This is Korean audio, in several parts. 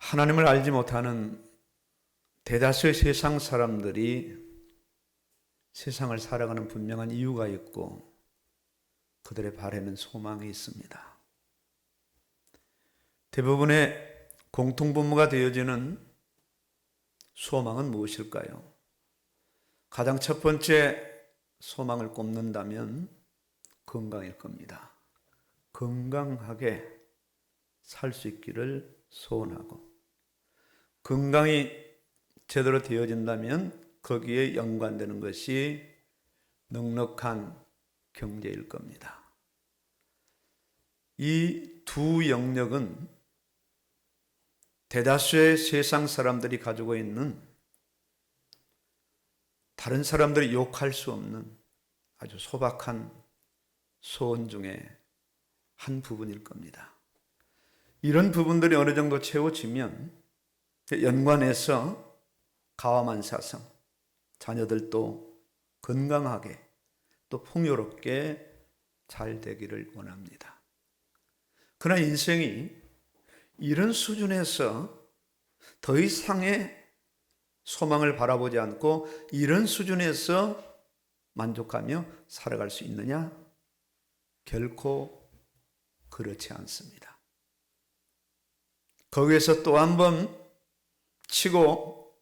하나님을 알지 못하는 대다수의 세상 사람들이 세상을 살아가는 분명한 이유가 있고 그들의 바라는 소망이 있습니다. 대부분의 공통분모가 되어지는 소망은 무엇일까요? 가장 첫 번째 소망을 꼽는다면 건강일 겁니다. 건강하게 살 수 있기를 소원하고, 건강이 제대로 되어진다면 거기에 연관되는 것이 넉넉한 경제일 겁니다. 이 두 영역은 대다수의 세상 사람들이 가지고 있는 다른 사람들이 욕할 수 없는 아주 소박한 소원 중에 한 부분일 겁니다. 이런 부분들이 어느 정도 채워지면 연관해서 가와만사성, 자녀들도 건강하게 또 풍요롭게 잘 되기를 원합니다. 그러나 인생이 이런 수준에서 더 이상의 소망을 바라보지 않고 이런 수준에서 만족하며 살아갈 수 있느냐? 결코 그렇지 않습니다. 거기에서 또 한 번 치고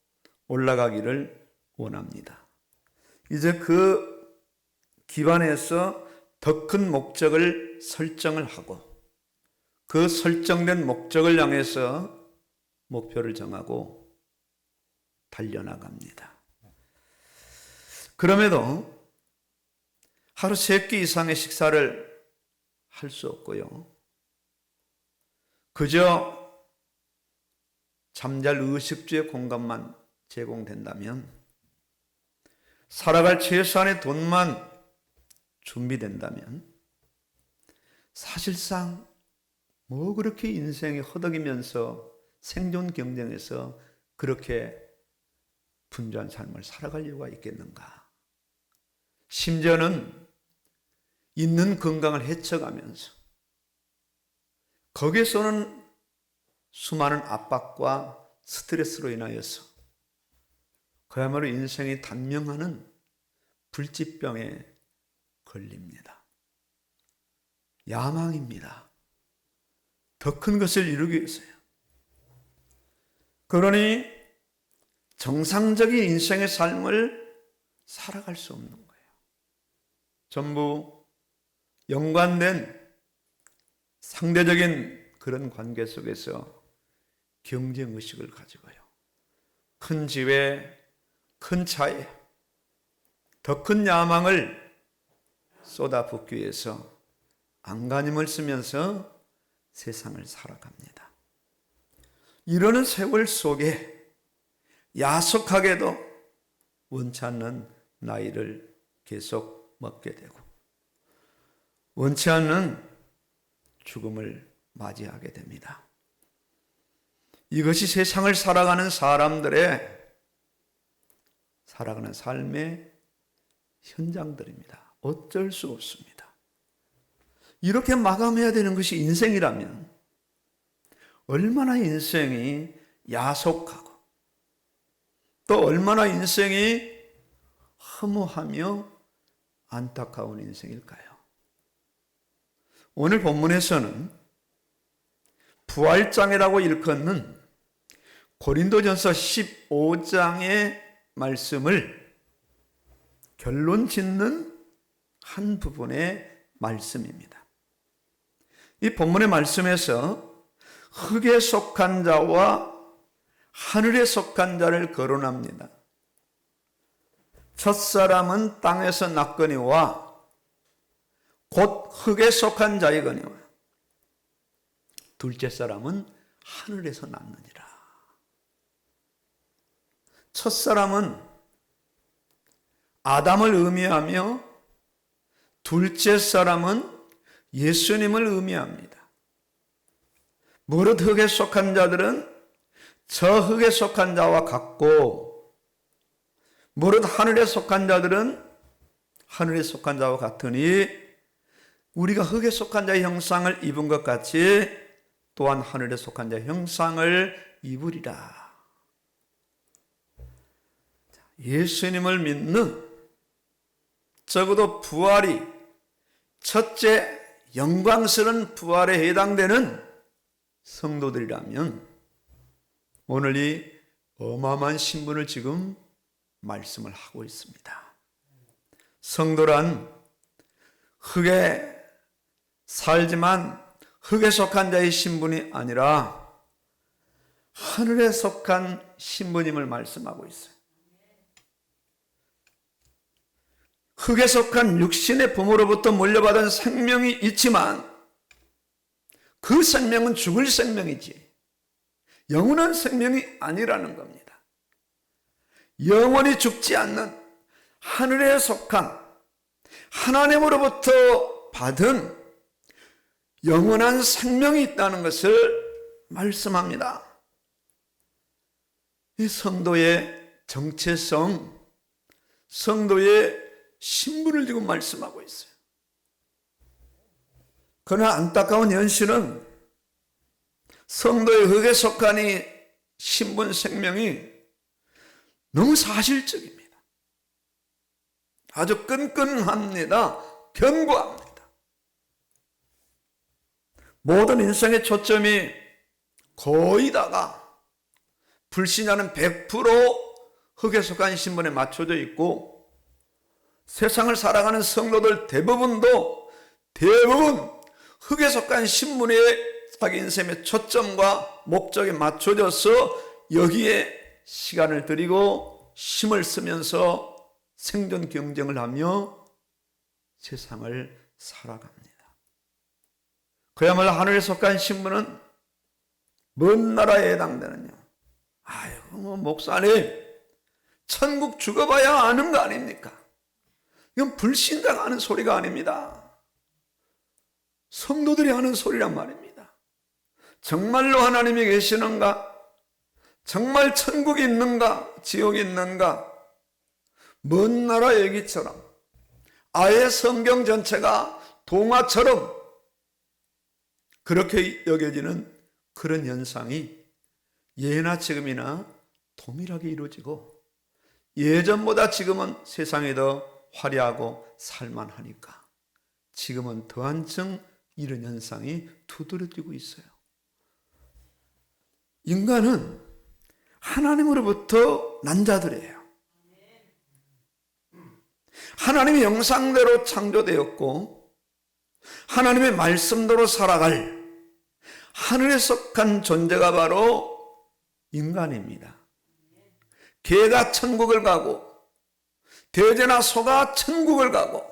올라가기를 원합니다. 이제 그 기반에서 더 큰 목적을 설정을 하고 그 설정된 목적을 향해서 목표를 정하고 달려나갑니다. 그럼에도 하루 3끼 이상의 식사를 할 수 없고요. 그저 잠잘 의식주의 공간만 제공된다면, 살아갈 최소한의 돈만 준비된다면 사실상 뭐 그렇게 인생이 허덕이면서 생존 경쟁에서 그렇게 분주한 삶을 살아갈 이유가 있겠는가? 심지어는 있는 건강을 해쳐가면서 거기에서는 수많은 압박과 스트레스로 인하여서 그야말로 인생이 단명하는 불치병에 걸립니다. 야망입니다. 더 큰 것을 이루기 위해서요. 그러니 정상적인 인생의 삶을 살아갈 수 없는 거예요. 전부 연관된 상대적인 그런 관계 속에서 경쟁의식을 가지고요. 큰 집에, 큰 차에, 더 큰 야망을 쏟아붓기 위해서 안간힘을 쓰면서 세상을 살아갑니다. 이러는 세월 속에 야속하게도 원치 않는 나이를 계속 먹게 되고 원치 않는 죽음을 맞이하게 됩니다. 이것이 세상을 살아가는 사람들의 살아가는 삶의 현장들입니다. 어쩔 수 없습니다. 이렇게 마감해야 되는 것이 인생이라면 얼마나 인생이 야속하고 또 얼마나 인생이 허무하며 안타까운 인생일까요? 오늘 본문에서는 부활장애라고 일컫는 고린도전서 15장의 말씀을 결론 짓는 한 부분의 말씀입니다. 이 본문의 말씀에서 흙에 속한 자와 하늘에 속한 자를 거론합니다. 첫사람은 땅에서 났거니와 곧 흙에 속한 자이거니와 둘째 사람은 하늘에서 났느니라. 첫사람은 아담을 의미하며 둘째 사람은 예수님을 의미합니다. 무릇 흙에 속한 자들은 저 흙에 속한 자와 같고 무릇 하늘에 속한 자들은 하늘에 속한 자와 같으니 우리가 흙에 속한 자의 형상을 입은 것 같이 또한 하늘에 속한 자의 형상을 이불이라. 예수님을 믿는, 적어도 부활이 첫째 영광스러운 부활에 해당되는 성도들이라면 오늘 이 어마어마한 신분을 지금 말씀을 하고 있습니다. 성도란 흙에 살지만 흙에 속한 자의 신분이 아니라 하늘에 속한 신분임을 말씀하고 있어요. 흙에 속한 육신의 부모로부터 물려받은 생명이 있지만 그 생명은 죽을 생명이지 영원한 생명이 아니라는 겁니다. 영원히 죽지 않는 하늘에 속한 하나님으로부터 받은 영원한 생명이 있다는 것을 말씀합니다. 이 성도의 정체성, 성도의 신분을 지금 말씀하고 있어요. 그러나 안타까운 현실은 성도의 흙에 속한 이 신분 생명이 너무 사실적입니다. 아주 끈끈합니다. 견고합니다. 모든 인생의 초점이 거의 다가 불신자는 100% 흙에 속한 신분에 맞춰져 있고 세상을 살아가는 성도들 대부분 흙에 속한 신분에 자기 인생의 초점과 목적에 맞춰져서 여기에 시간을 들이고 힘을 쓰면서 생존 경쟁을 하며 세상을 살아갑니다. 그야말로 하늘에 속한 신분은 먼 나라에 해당되느냐. 아이고 목사님 천국 죽어봐야 아는 거 아닙니까? 이건 불신자가 하는 소리가 아닙니다. 성도들이 하는 소리란 말입니다. 정말로 하나님이 계시는가? 정말 천국이 있는가? 지옥이 있는가? 먼 나라 얘기처럼 아예 성경 전체가 동화처럼 그렇게 여겨지는 그런 현상이 예나 지금이나 동일하게 이루어지고 예전보다 지금은 세상이 더 화려하고 살만하니까 지금은 더 한층 이런 현상이 두드러지고 있어요. 인간은 하나님으로부터 난 자들이에요. 하나님의 형상대로 창조되었고 하나님의 말씀대로 살아갈 하늘에 속한 존재가 바로 인간입니다. 개가 천국을 가고 돼지나 소가 천국을 가고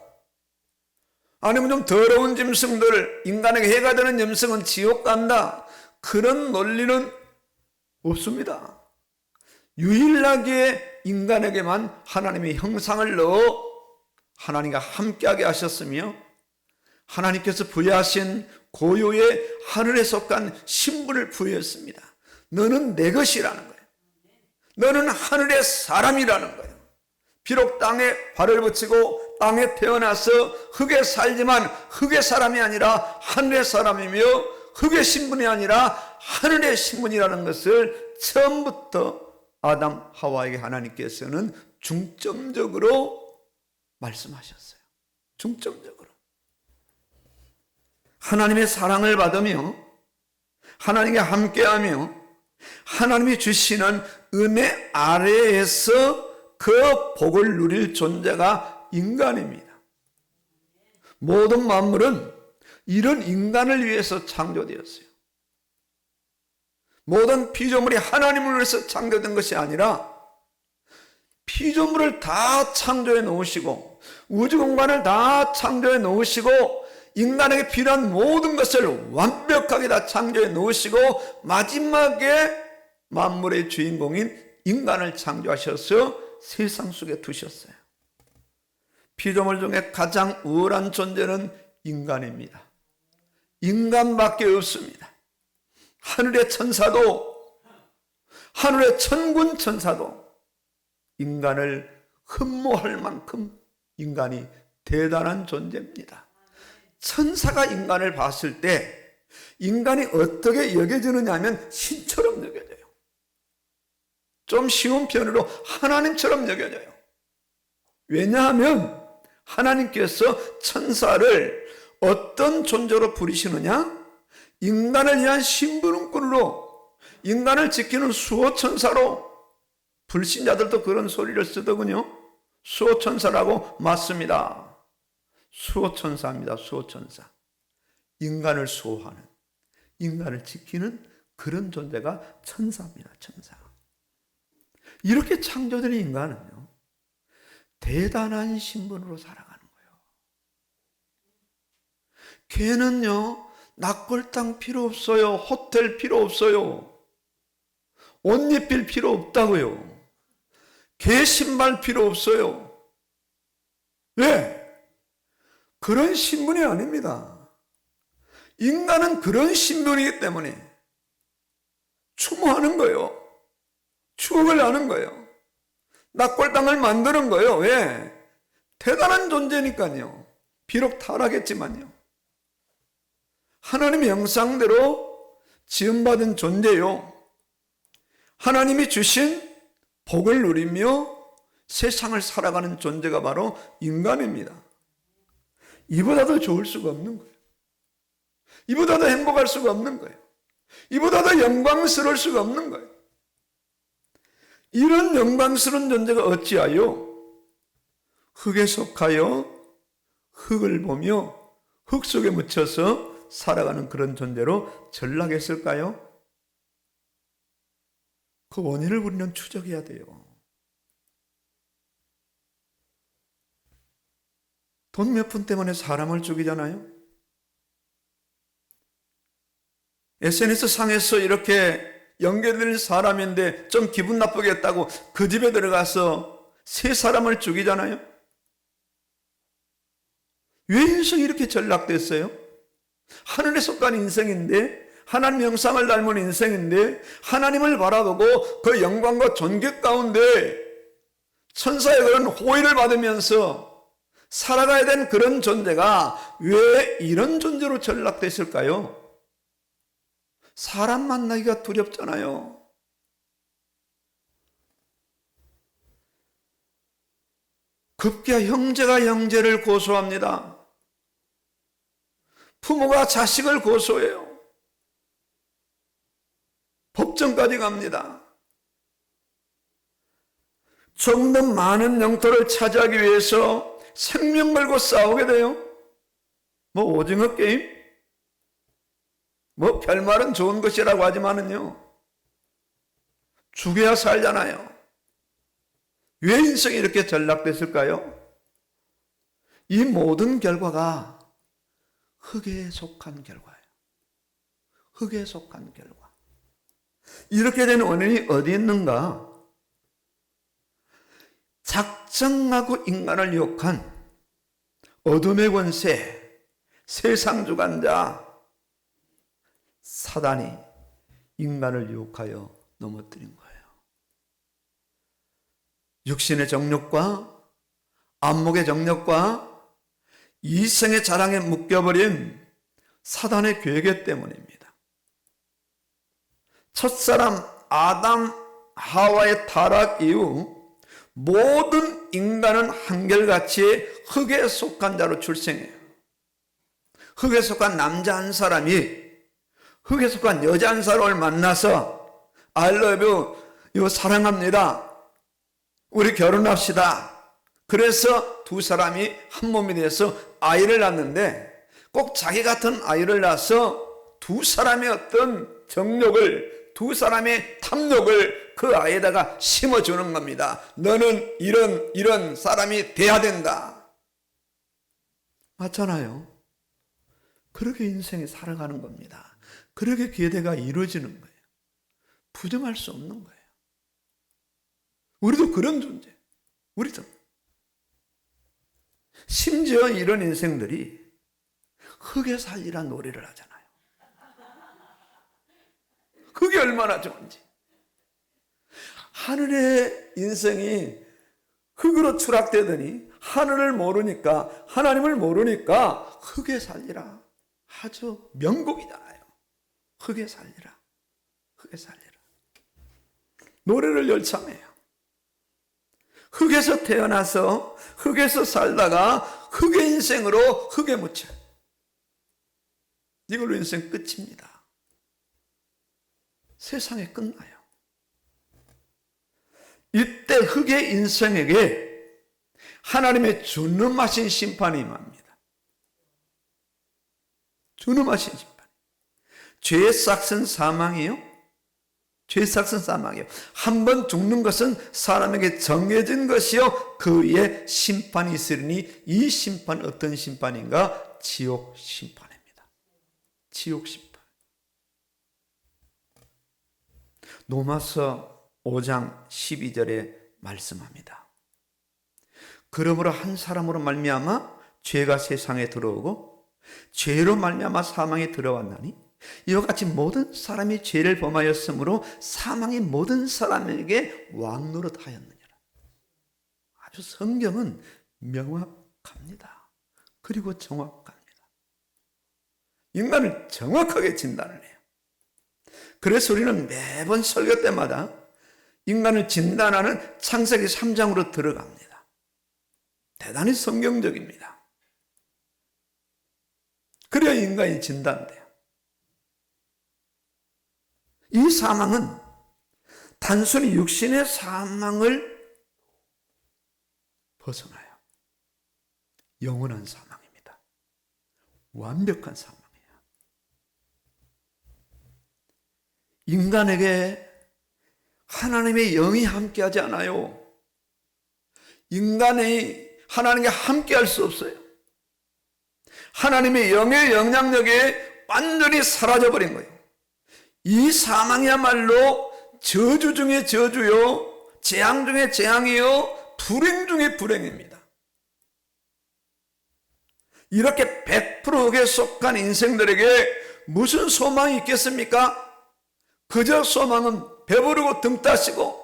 아니면 좀 더러운 짐승들 인간에게 해가 되는 짐승은 지옥 간다. 그런 논리는 없습니다. 유일하게 인간에게만 하나님의 형상을 넣어 하나님과 함께하게 하셨으며 하나님께서 부여하신 고유의 하늘에 속한 신분을 부여했습니다. 너는 내 것이라는 거예요. 너는 하늘의 사람이라는 거예요. 비록 땅에 발을 붙이고 땅에 태어나서 흙에 살지만 흙의 사람이 아니라 하늘의 사람이며 흙의 신분이 아니라 하늘의 신분이라는 것을 처음부터 아담 하와에게 하나님께서는 중점적으로 말씀하셨어요. 중점적으로 하나님의 사랑을 받으며 하나님과 함께하며 하나님이 주시는 은혜 아래에서 그 복을 누릴 존재가 인간입니다. 모든 만물은 이런 인간을 위해서 창조되었어요. 모든 피조물이 하나님을 위해서 창조된 것이 아니라 피조물을 다 창조해 놓으시고 우주 공간을 다 창조해 놓으시고 인간에게 필요한 모든 것을 완벽하게 다 창조해 놓으시고 마지막에 만물의 주인공인 인간을 창조하셔서 세상 속에 두셨어요. 피조물 중에 가장 우월한 존재는 인간입니다. 인간밖에 없습니다. 하늘의 천사도 하늘의 천군 천사도 인간을 흠모할 만큼 인간이 대단한 존재입니다. 천사가 인간을 봤을 때 인간이 어떻게 여겨지느냐 하면 신처럼 여겨져요. 좀 쉬운 편으로 하나님처럼 여겨져요. 왜냐하면 하나님께서 천사를 어떤 존재로 부르시느냐? 인간을 위한 심부름꾼으로, 인간을 지키는 수호천사로. 불신자들도 그런 소리를 쓰더군요. 수호천사라고 맞습니다. 수호천사입니다. 수호천사. 인간을 수호하는, 인간을 지키는 그런 존재가 천사입니다. 천사. 이렇게 창조된 인간은요, 대단한 신분으로 살아가는 거예요. 걔는요, 낙골당 필요 없어요. 호텔 필요 없어요. 옷 입힐 필요 없다고요. 개 신발 필요 없어요. 왜? 그런 신분이 아닙니다. 인간은 그런 신분이기 때문에 추모하는 거예요. 추억을 하는 거예요. 낙골당을 만드는 거예요. 왜? 대단한 존재니까요. 비록 타락했지만요. 하나님의 형상대로 지음받은 존재요. 하나님이 주신 복을 누리며 세상을 살아가는 존재가 바로 인간입니다. 이보다 더 좋을 수가 없는 거예요. 이보다 더 행복할 수가 없는 거예요. 이보다 더 영광스러울 수가 없는 거예요. 이런 영광스러운 존재가 어찌하여 흙에 속하여 흙을 보며 흙 속에 묻혀서 살아가는 그런 존재로 전락했을까요? 그 원인을 우리는 추적해야 돼요. 돈 몇 푼 때문에 사람을 죽이잖아요. SNS 상에서 이렇게 연결된 사람인데 좀 기분 나쁘겠다고 그 집에 들어가서 세 사람을 죽이잖아요. 왜 인생이 이렇게 전락됐어요? 하늘에 속한 인생인데, 하나님 형상을 닮은 인생인데, 하나님을 바라보고 그 영광과 존귀 가운데 천사의 그런 호의를 받으면서 살아가야 된 그런 존재가 왜 이런 존재로 전락됐을까요? 사람 만나기가 두렵잖아요. 급기야 형제가 형제를 고소합니다. 부모가 자식을 고소해요. 법정까지 갑니다. 좀 더 많은 영토를 차지하기 위해서 생명 걸고 싸우게 돼요. 뭐 오징어 게임? 뭐 별말은 좋은 것이라고 하지만은요, 죽여야 살잖아요. 왜 인생이 이렇게 전락됐을까요? 이 모든 결과가 흙에 속한 결과예요. 흙에 속한 결과. 이렇게 된 원인이 어디 있는가? 작정하고 인간을 유혹한 어둠의 권세, 세상 주관자 사단이 인간을 유혹하여 넘어뜨린 거예요. 육신의 정욕과 안목의 정욕과 이성의 자랑에 묶여버린 사단의 괴계 때문입니다. 첫사람 아담 하와의 타락 이후 모든 인간은 한결같이 흙에 속한 자로 출생해요. 흙에 속한 남자 한 사람이 흙에 속한 여자 한 사람을 만나서 I love you, 사랑합니다, 우리 결혼합시다. 그래서 두 사람이 한 몸이 돼서 아이를 낳는데, 꼭 자기 같은 아이를 낳아서 두 사람의 어떤 정욕을, 두 사람의 탐욕을 그 아이에다가 심어주는 겁니다. 너는 이런 사람이 돼야 된다. 맞잖아요. 그렇게 인생이 살아가는 겁니다. 그렇게 계대가 이루어지는 거예요. 부정할 수 없는 거예요. 우리도 그런 존재. 우리도. 심지어 이런 인생들이 흙에 살리란 노래를 하잖아요. 그게 얼마나 좋은지. 하늘의 인생이 흙으로 추락되더니 하늘을 모르니까, 하나님을 모르니까 흙에 살리라. 아주 명곡이잖아요. 흙에 살리라. 흙에 살리라. 노래를 열창해요. 흙에서 태어나서 흙에서 살다가 흙의 인생으로 흙에 묻혀요. 이걸로 인생 끝입니다. 세상에 끝나요. 이때 흙의 인생에게 하나님의 준엄하신 심판이 임합니다. 준엄하신 심판. 죄의 싹은 사망이요. 죄의 싹은 사망이요. 한 번 죽는 것은 사람에게 정해진 것이요. 그 위에 심판이 있으리니 이 심판 어떤 심판인가? 지옥 심판입니다. 지옥 심판. 로마서 5장 12절에 말씀합니다. 그러므로 한 사람으로 말미암아 죄가 세상에 들어오고 죄로 말미암아 사망에 들어왔나니 이와 같이 모든 사람이 죄를 범하였으므로 사망이 모든 사람에게 왕노릇하였느니라. 아주 성경은 명확합니다. 그리고 정확합니다. 인간을 정확하게 진단을 해요. 그래서 우리는 매번 설교 때마다 인간을 진단하는 창세기 3장으로 들어갑니다. 대단히 성경적입니다. 그래야 인간이 진단돼요. 이 사망은 단순히 육신의 사망을 벗어나요. 영원한 사망입니다. 완벽한 사망이에요. 인간에게 하나님의 영이 함께하지 않아요. 인간이 하나님과 함께할 수 없어요. 하나님의 영의 영향력이 완전히 사라져버린 거예요. 이 사망이야말로 저주 중에 저주요, 재앙 중에 재앙이요, 불행 중에 불행입니다. 이렇게 100%에 속한 인생들에게 무슨 소망이 있겠습니까? 그저 소망은 배부르고 등 따시고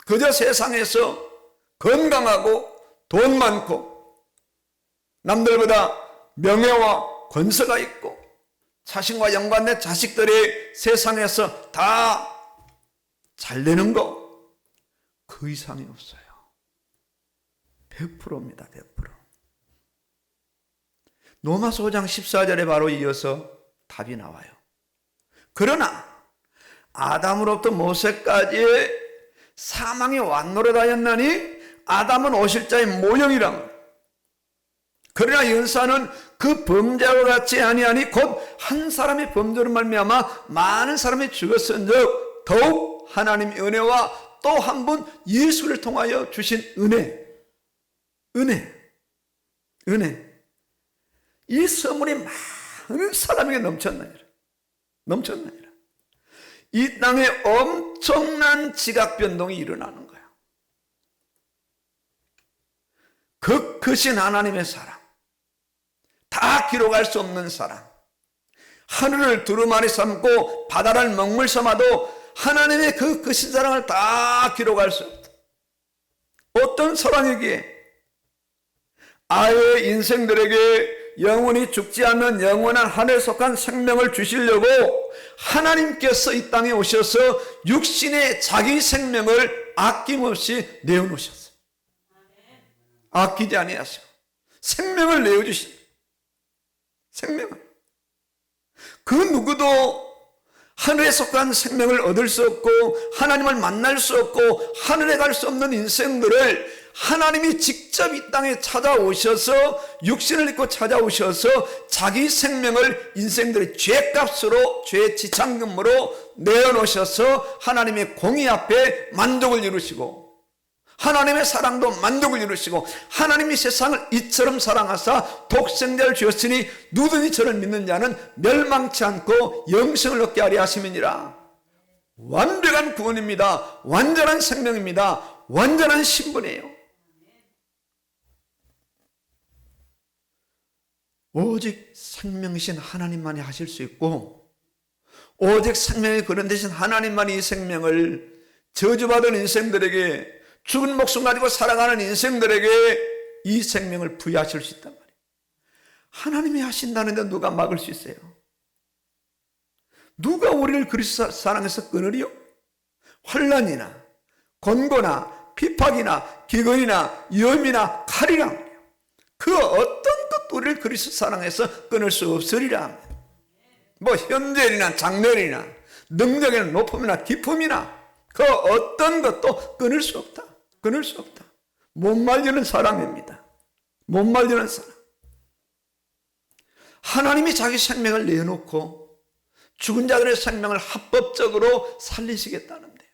그저 세상에서 건강하고 돈 많고 남들보다 명예와 권세가 있고 자신과 연관된 자식들이 세상에서 다 잘 되는 거, 그 이상이 없어요. 100%입니다. 100%. 로마서 5장 14절에 바로 이어서 답이 나와요. 그러나 아담으로부터 모세까지의 사망이 왕노릇하였나니 아담은 오실 자의 모형이라. 그러나 연사는 그 범죄와 같이 아니하니 곧 한 사람의 범죄로 말미암아 많은 사람이 죽었은즉 더욱 하나님의 은혜와 또 한 분 예수를 통하여 주신 은혜. 이 선물이 많은 사람에게 넘쳤나니라. 이 땅에 엄청난 지각 변동이 일어나는 거예요. 그 크신 하나님의 사랑, 다 기록할 수 없는 사랑, 하늘을 두루마리 삼고 바다를 먹물 삼아도 하나님의 그 크신 사랑을 다 기록할 수 없다. 어떤 사랑이기에 아이의 인생들에게 영원히 죽지 않는 영원한 하늘에 속한 생명을 주시려고 하나님께서 이 땅에 오셔서 육신의 자기 생명을 아낌없이 내어놓으셨어요. 아끼지 아니하시고 생명을 내어주신 생명을. 그 누구도 하늘에 속한 생명을 얻을 수 없고 하나님을 만날 수 없고 하늘에 갈 수 없는 인생들을 하나님이 직접 이 땅에 찾아오셔서 육신을 입고 찾아오셔서 자기 생명을 인생들의 죄값으로 죄 지참금으로 내어놓으셔서 하나님의 공의 앞에 만족을 이루시고 하나님의 사랑도 만족을 이루시고 하나님이 세상을 이처럼 사랑하사 독생자를 주었으니 누구든지 저를 믿는 자는 멸망치 않고 영생을 얻게 하려 하심이니라. 완벽한 구원입니다. 완전한 생명입니다. 완전한 신분이에요. 오직 생명이신 하나님만이 하실 수 있고 오직 생명의 그런 대신 하나님만이 이 생명을 저주받은 인생들에게 죽은 목숨 가지고 살아가는 인생들에게 이 생명을 부여하실 수 있단 말이에요. 하나님이 하신다는데 누가 막을 수 있어요? 누가 우리를 그리스도 사랑해서 끊으리요? 환난이나 권고나 비박이나 기근이나 위험이나 칼이라. 그 어떤 것도 우리를 그리스도 사랑해서 끊을 수 없으리라. 뭐 현재일이나 장래일이나 능력이나 높음이나 기품이나 그 어떤 것도 끊을 수 없다. 끊을 수 없다. 못 말리는 사랑입니다. 못 말리는 사랑. 하나님이 자기 생명을 내놓고 죽은 자들의 생명을 합법적으로 살리시겠다는데요.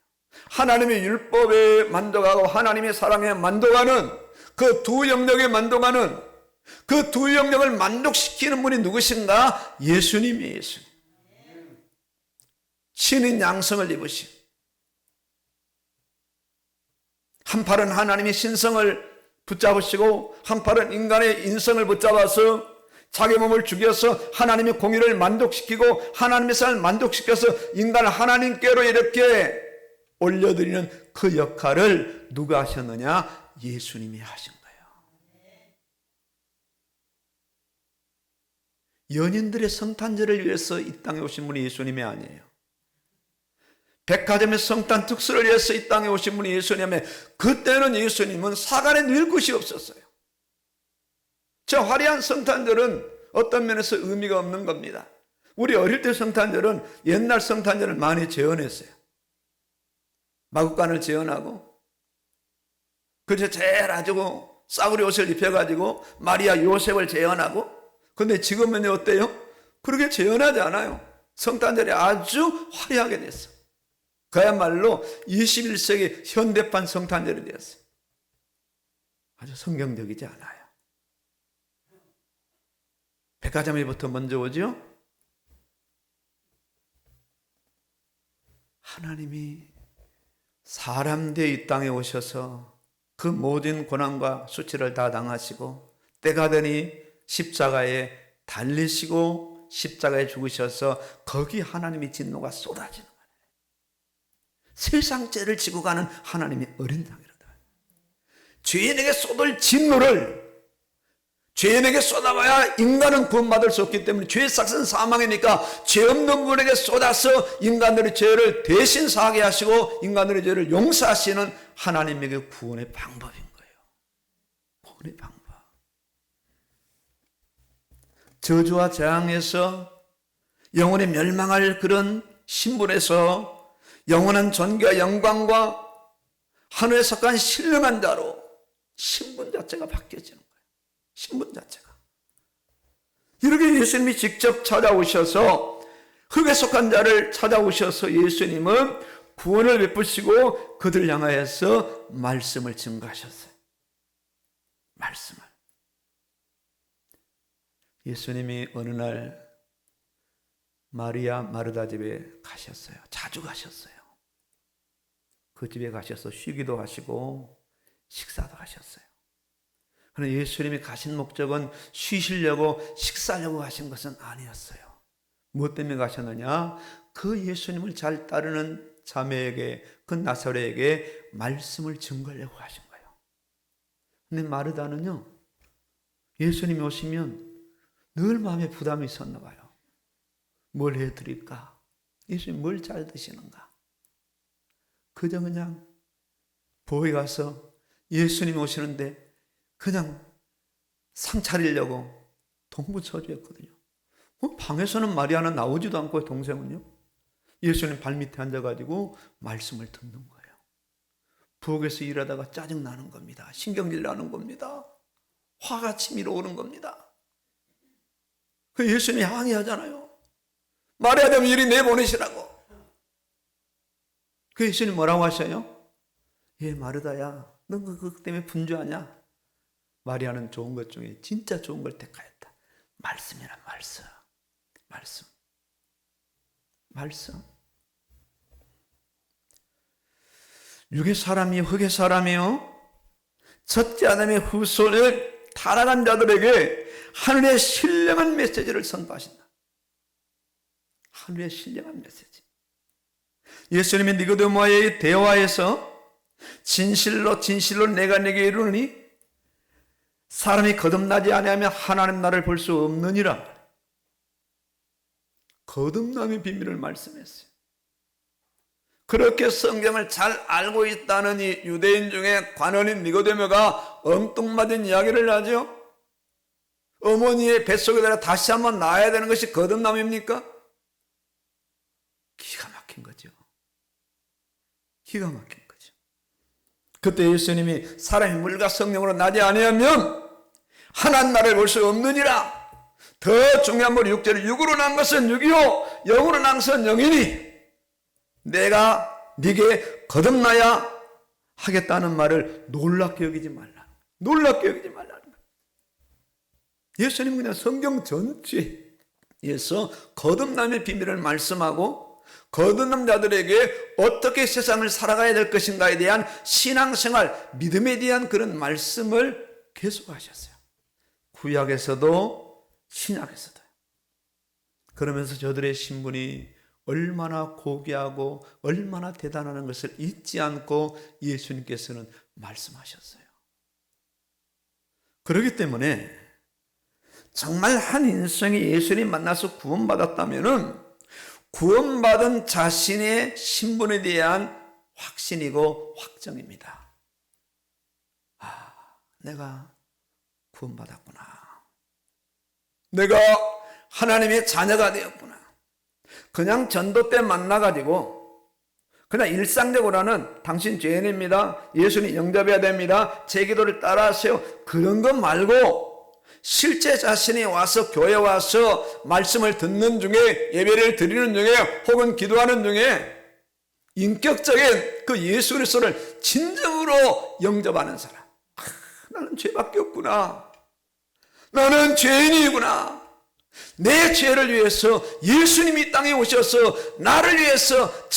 하나님의 율법에 만족하고 하나님의 사랑에 만족하는 그 두 영역에 만족하는 그 두 영역을 만족시키는 분이 누구신가? 예수님이에요. 예수님. 신인 양성을 입으신, 한 팔은 하나님의 신성을 붙잡으시고 한 팔은 인간의 인성을 붙잡아서 자기 몸을 죽여서 하나님의 공의를 만족시키고 하나님의 삶을 만족시켜서 인간을 하나님께로 이렇게 올려드리는 그 역할을 누가 하셨느냐? 예수님이 하신 거예요. 연인들의 성탄절을 위해서 이 땅에 오신 분이 예수님이 아니에요. 백화점의 성탄 특수를 위해서 이 땅에 오신 분이 예수님이에요. 그때는 예수님은 사간에 늘 것이 없었어요. 저 화려한 성탄절은 어떤 면에서 의미가 없는 겁니다. 우리 어릴 때 성탄절은 옛날 성탄절을 많이 재현했어요. 마구간을 재현하고 그래서 제일 아주 싸구려 옷을 입혀가지고 마리아 요셉을 재현하고. 근데 지금은 어때요? 그렇게 재현하지 않아요. 성탄절이 아주 화려하게 됐어. 그야말로 21세기 현대판 성탄절이 되었어요. 아주 성경적이지 않아요. 백화점에부터 먼저 오죠. 하나님이 사람 되어 이 땅에 오셔서 그 모든 고난과 수치를 다 당하시고 때가 되니 십자가에 달리시고 십자가에 죽으셔서 거기 하나님의 진노가 쏟아지는 거예요. 세상 죄를 지고 가는 하나님의 어린 양이로다. 죄인에게 쏟을 진노를 죄인에게 쏟아봐야 인간은 구원받을 수 없기 때문에 죄의 삭은 사망이니까 죄 없는 분에게 쏟아서 인간들의 죄를 대신 사하게 하시고 인간들의 죄를 용서하시는 하나님에게 구원의 방법인 거예요. 구원의 방법. 저주와 재앙에서 영원히 멸망할 그런 신분에서 영원한 존귀와 영광과 하늘에 속한 신령한 자로 신분 자체가 바뀌어지는 거예요. 신분 자체가. 이렇게 예수님이 직접 찾아오셔서 흙에 속한 자를 찾아오셔서 예수님은 구원을 베푸시고 그들 향하여서 말씀을 증거하셨어요. 말씀을. 예수님이 어느 날 마리아 마르다 집에 가셨어요. 자주 가셨어요. 그 집에 가셔서 쉬기도 하시고 식사도 하셨어요. 그러나 예수님이 가신 목적은 쉬시려고 식사하려고 가신 것은 아니었어요. 무엇 때문에 가셨느냐? 그 예수님을 잘 따르는 자매에게, 그 나사로에게 말씀을 증거하려고 하신 거예요. 근데 마르다는요, 예수님이 오시면 늘 마음에 부담이 있었나 봐요. 뭘 해드릴까? 예수님 뭘 잘 드시는가? 그저 그냥 보에 가서 예수님 오시는데 그냥 상 차리려고 동부서주했거든요. 방에서는 마리아는 나오지도 않고 동생은요. 예수님 발밑에 앉아가지고 말씀을 듣는 거예요. 부엌에서 일하다가 짜증나는 겁니다. 신경질 나는 겁니다. 화가 치밀어 오는 겁니다. 그 예수님이 항의하잖아요. 마리아 좀 이리 내보내시라고. 그 예수님 뭐라고 하셔요? 예, 마르다야, 넌 그것 때문에 분주하냐? 마리아는 좋은 것 중에 진짜 좋은 걸 택하였다. 말씀이란 말씀. 말씀. 말씀. 육의 사람이 흙의 사람이요. 첫째 아담의 후손을 타락한 자들에게 하늘의 신령한 메시지를 선포하신다. 하늘의 신령한 메시지. 예수님이 니고데모와의 대화에서 진실로 진실로 내가 네게 이르노니 사람이 거듭나지 아니하면 하나님 나라를 볼 수 없느니라. 거듭남의 비밀을 말씀했어요. 그렇게 성경을 잘 알고 있다는 이 유대인 중에 관원인 니고데모가 엉뚱맞은 이야기를 하죠. 어머니의 뱃속에다가 다시 한번 낳아야 되는 것이 거듭남입니까? 기가 막힌 거죠. 기가 막힌 거죠. 그때 예수님이 사람이 물과 성령으로 나지 아니하면 하나님 나라를 볼 수 없느니라. 더 중요한 건 6절에 육으로 난 것은 육이요 영으로 난 것은 영이니 내가 네게 거듭나야 하겠다는 말을 놀랍게 여기지 말라. 놀랍게 여기지 말라. 예수님은 그냥 성경 전체에서 거듭남의 비밀을 말씀하고 거듭난 자들에게 어떻게 세상을 살아가야 될 것인가에 대한 신앙생활, 믿음에 대한 그런 말씀을 계속하셨어요. 구약에서도 신약에서도. 그러면서 저들의 신분이 얼마나 고귀하고 얼마나 대단한 것을 잊지 않고 예수님께서는 말씀하셨어요. 그렇기 때문에 정말 한 인생이 예수님 만나서 구원받았다면 구원받은 자신의 신분에 대한 확신이고 확정입니다. 아, 내가 구원받았구나. 내가 하나님의 자녀가 되었구나. 그냥 전도 때 만나가지고 그냥 일상적으로는 당신 죄인입니다. 예수님 영접해야 됩니다. 제 기도를 따라하세요. 그런 것 말고 실제 자신이 와서 교회 와서 말씀을 듣는 중에 예배를 드리는 중에 혹은 기도하는 중에 인격적인 그 예수 그리스도를 진정으로 영접하는 사람. 나는 죄밖에 없구나. 나는 죄인이구나. 내 죄를 위해서 예수님이 땅에 오셔서 나를 위해서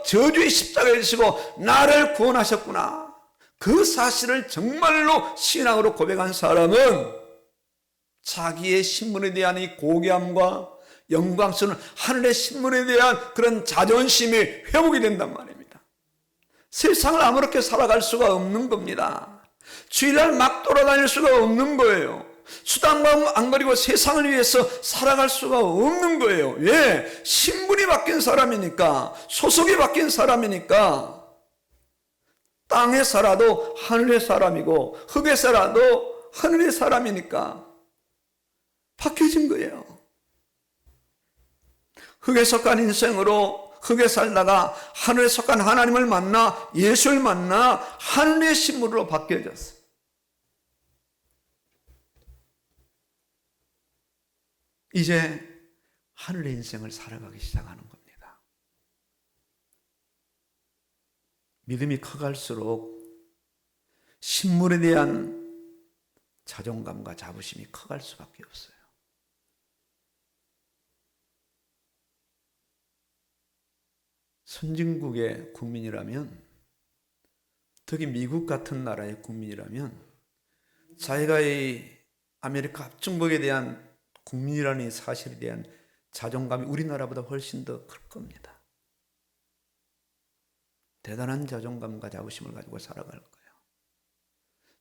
저주의 십자가에 지시고 나를 구원하셨구나. 그 사실을 정말로 신앙으로 고백한 사람은 자기의 신분에 대한 이 고귀함과 영광스러운 하늘의 신분에 대한 그런 자존심이 회복이 된단 말입니다. 세상을 아무렇게 살아갈 수가 없는 겁니다. 주일날 막 돌아다닐 수가 없는 거예요. 수단과 안 가리고 세상을 위해서 살아갈 수가 없는 거예요. 왜? 신분이 바뀐 사람이니까, 소속이 바뀐 사람이니까. 땅에 살아도 하늘의 사람이고 흙에 살아도 하늘의 사람이니까 바뀌어진 거예요. 흙에 속한 인생으로 흙에 살다가 하늘에 속한 하나님을 만나 예수를 만나 하늘의 신분으로 바뀌어졌어요. 이제 하늘의 인생을 살아가기 시작하는 겁니다. 믿음이 커갈수록 신분에 대한 자존감과 자부심이 커갈 수밖에 없어요. 선진국의 국민이라면, 특히 미국 같은 나라의 국민이라면 자기가 이 아메리카 합중국에 대한 국민이라는 이 사실에 대한 자존감이 우리나라보다 훨씬 더 클 겁니다. 대단한 자존감과 자부심을 가지고 살아갈 거예요.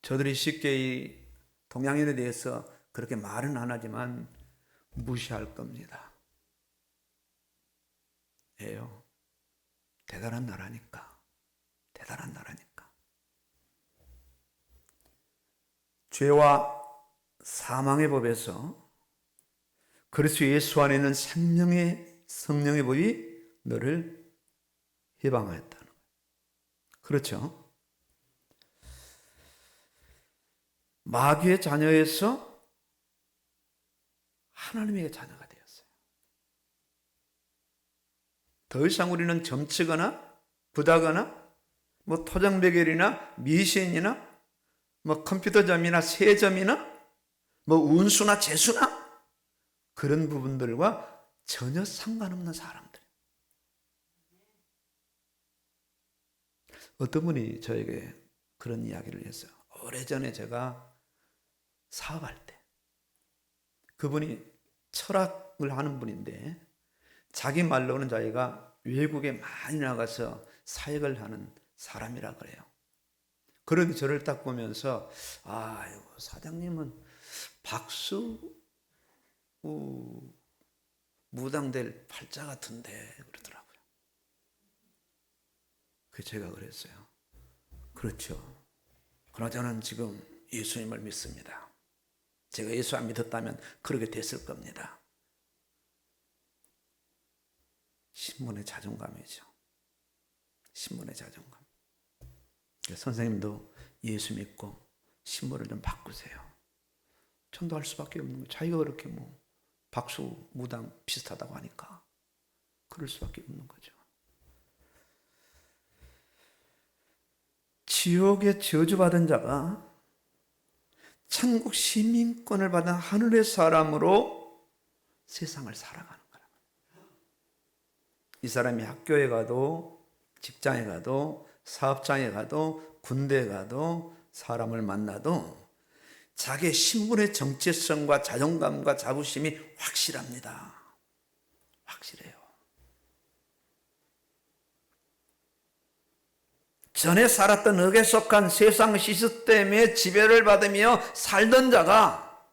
저들이 쉽게 이 동양인에 대해서 그렇게 말은 안 하지만 무시할 겁니다. 왜요? 대단한 나라니까. 대단한 나라니까. 죄와 사망의 법에서 그리스도 예수 안에 있는 생명의 성령의 법이 너를 해방하였다는 거예요. 그렇죠? 마귀의 자녀에서 하나님의 자녀가 되었어요. 더 이상 우리는 점치거나 부다거나 뭐 토정대결이나 미신이나 뭐 컴퓨터점이나 세점이나 뭐 운수나 재수나 그런 부분들과 전혀 상관없는 사람들. 어떤 분이 저에게 그런 이야기를 했어요. 오래전에 제가 사업할 때 그분이 철학을 하는 분인데 자기 말로는 자기가 외국에 많이 나가서 사역을 하는 사람이라 그래요. 그러니 저를 딱 보면서 아이고 사장님은 박수 무당될 팔자 같은데 그러더라고요. 제가 그랬어요. 그렇죠. 그러나 저는 지금 예수님을 믿습니다. 제가 예수 안 믿었다면 그렇게 됐을 겁니다. 신분의 자존감이죠. 신분의 자존감. 선생님도 예수 믿고 신분을 좀 바꾸세요. 전도할 수밖에 없는 거예요. 자기가 그렇게 박수 무당 비슷하다고 하니까 그럴 수밖에 없는 거죠. 지옥에 저주받은 자가 천국 시민권을 받은 하늘의 사람으로 세상을 살아가는 거라고. 이 사람이 학교에 가도 직장에 가도 사업장에 가도 군대에 가도 사람을 만나도 자기의 신분의 정체성과 자존감과 자부심이 확실합니다. 확실해요. 전에 살았던 흙에 속한 세상 시스템의 지배를 받으며 살던 자가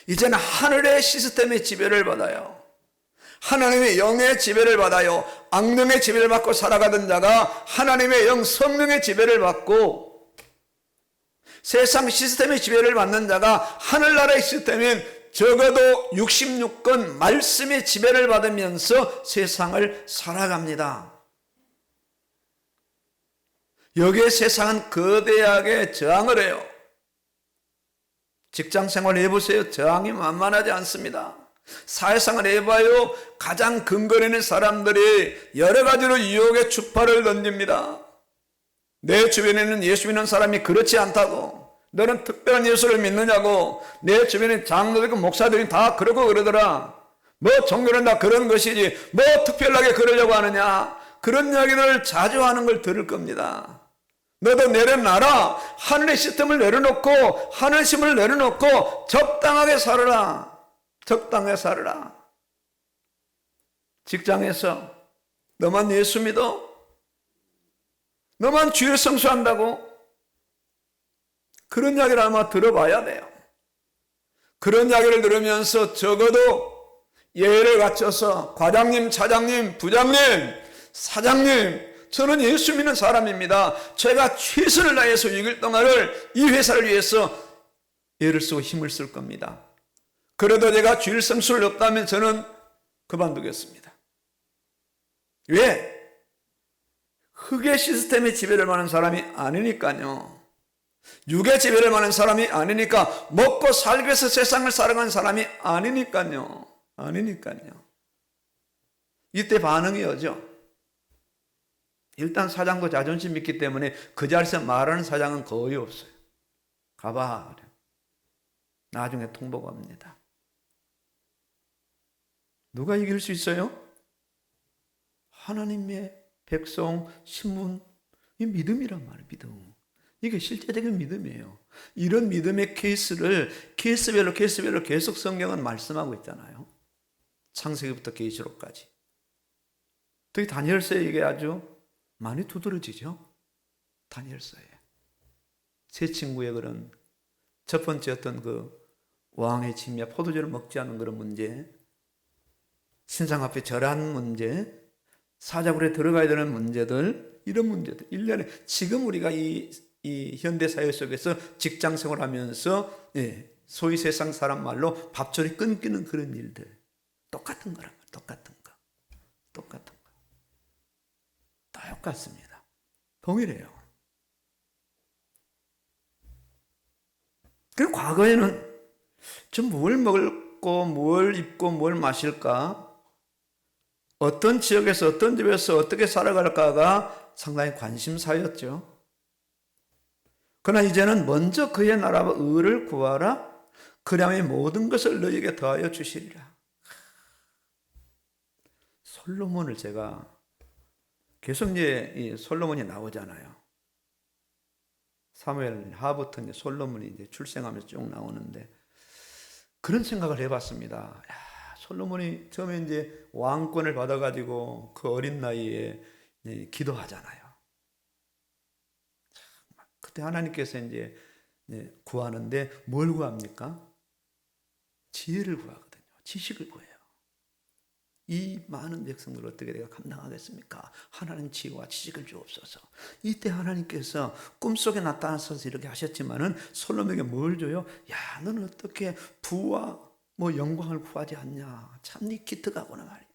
이제는 하늘의 시스템의 지배를 받아요. 하나님의 영의 지배를 받아요. 악령의 지배를 받고 살아가던 자가 하나님의 영 성령의 지배를 받고, 세상 시스템의 지배를 받는 자가 하늘나라의 시스템인 적어도 66권 말씀의 지배를 받으면서 세상을 살아갑니다. 여기에 세상은 거대하게 저항을 해요. 직장생활 해보세요. 저항이 만만하지 않습니다. 사회생활 해봐요. 가장 근거리는 사람들이 여러 가지로 유혹의 추파를 던집니다. 내 주변에는 예수 믿는 사람이 그렇지 않다고, 너는 특별한 예수를 믿느냐고, 내 주변에 장로들과 목사들이 다 그러고 그러더라, 종교는 다 그런 것이지 특별하게 그러려고 하느냐, 그런 이야기를 자주 하는 걸 들을 겁니다. 너도 내려놔라. 하늘의 시스템을 내려놓고 하늘 힘을 내려놓고 적당하게 살아라. 적당하게 살아라. 직장에서 너만 예수 믿어? 너만 주일 성수한다고? 그런 이야기를 아마 들어봐야 돼요. 그런 이야기를 들으면서 적어도 예를 갖춰서 과장님, 차장님, 부장님, 사장님, 저는 예수 믿는 사람입니다. 제가 최선을 다해서 6일 동안을 이 회사를 위해서 애를 쓰고 힘을 쓸 겁니다. 그래도 제가 주일 성수를 없다면 저는 그만두겠습니다. 왜? 흙의 시스템의 지배를 받는 사람이 아니니까요. 육의 지배를 받는 사람이 아니니까, 먹고 살기 위해서 세상을 살아가는 사람이 아니니까요. 이때 반응이 오죠. 일단 사장도 자존심이 있기 때문에 그 자리에서 말하는 사장은 거의 없어요. 가봐. 나중에 통보합니다. 누가 이길 수 있어요? 하나님의 백성, 신분, 이 믿음이란 말이에요. 믿음. 이게 실제적인 믿음이에요. 이런 믿음의 케이스를 케이스별로 계속 성경은 말씀하고 있잖아요. 창세기부터 계시록까지. 특히 다니엘서에 이게 아주 많이 두드러지죠. 다니엘서에. 세 친구의 그런 첫 번째 어떤 그 왕의 침략, 포도주를 먹지 않는 그런 문제, 신상 앞에 절한 문제, 사자굴에 들어가야 되는 문제들, 이런 문제들. 1년에 지금 우리가 이 현대 사회 속에서 직장 생활하면서 소위 세상 사람 말로 밥줄이 끊기는 그런 일들. 똑같은 거란 말이에요. 똑같은 거. 똑같습니다. 동일해요. 그리고 과거에는 좀 뭘 먹고 뭘 입고 뭘 마실까, 어떤 지역에서 어떤 집에서 어떻게 살아갈까가 상당히 관심사였죠. 그러나 이제는 먼저 그의 나라와 의를 구하라. 그리하면 모든 것을 너희에게 더하여 주시리라. 솔로몬을 제가 계속 이제 이 솔로몬이 나오잖아요. 사무엘 하부터 이제 솔로몬이 이제 출생하면서 쭉 나오는데 그런 생각을 해봤습니다. 야, 솔로몬이 처음에 이제 왕권을 받아가지고 그 어린 나이에 기도하잖아요. 그때 하나님께서 이제 구하는데 뭘 구합니까? 지혜를 구하거든요. 지식을 구해요. 이 많은 백성들을 어떻게 내가 감당하겠습니까? 하나님 지혜와 지식을 주옵소서. 이때 하나님께서 꿈속에 나타나셔서 이렇게 하셨지만은 솔로몬에게 뭘 줘요? 야, 너는 어떻게 부와 뭐 영광을 구하지 않냐? 참 네 기특하구나 말이야.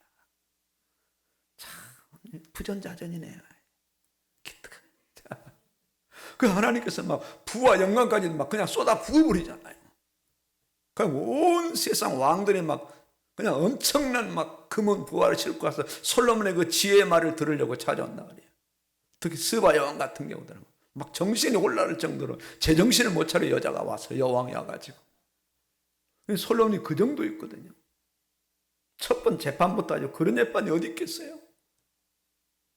참 부전자전이네. 기특해. 그 하나님께서 막 부와 영광까지 막 그냥 쏟아 부어버리잖아요. 그냥 온 세상 왕들이 막 그냥 엄청난 막 금은 부화를 싣고 와서 솔로몬의 그 지혜의 말을 들으려고 찾아온다 그래요. 특히 스바 여왕 같은 경우들은 막 정신이 올라올 정도로 제정신을 못 차려 여자가 와서 여왕이 와가지고 솔로몬이 그 정도 있거든요. 첫 번 재판부터 아주 그런 재판이 어디 있겠어요?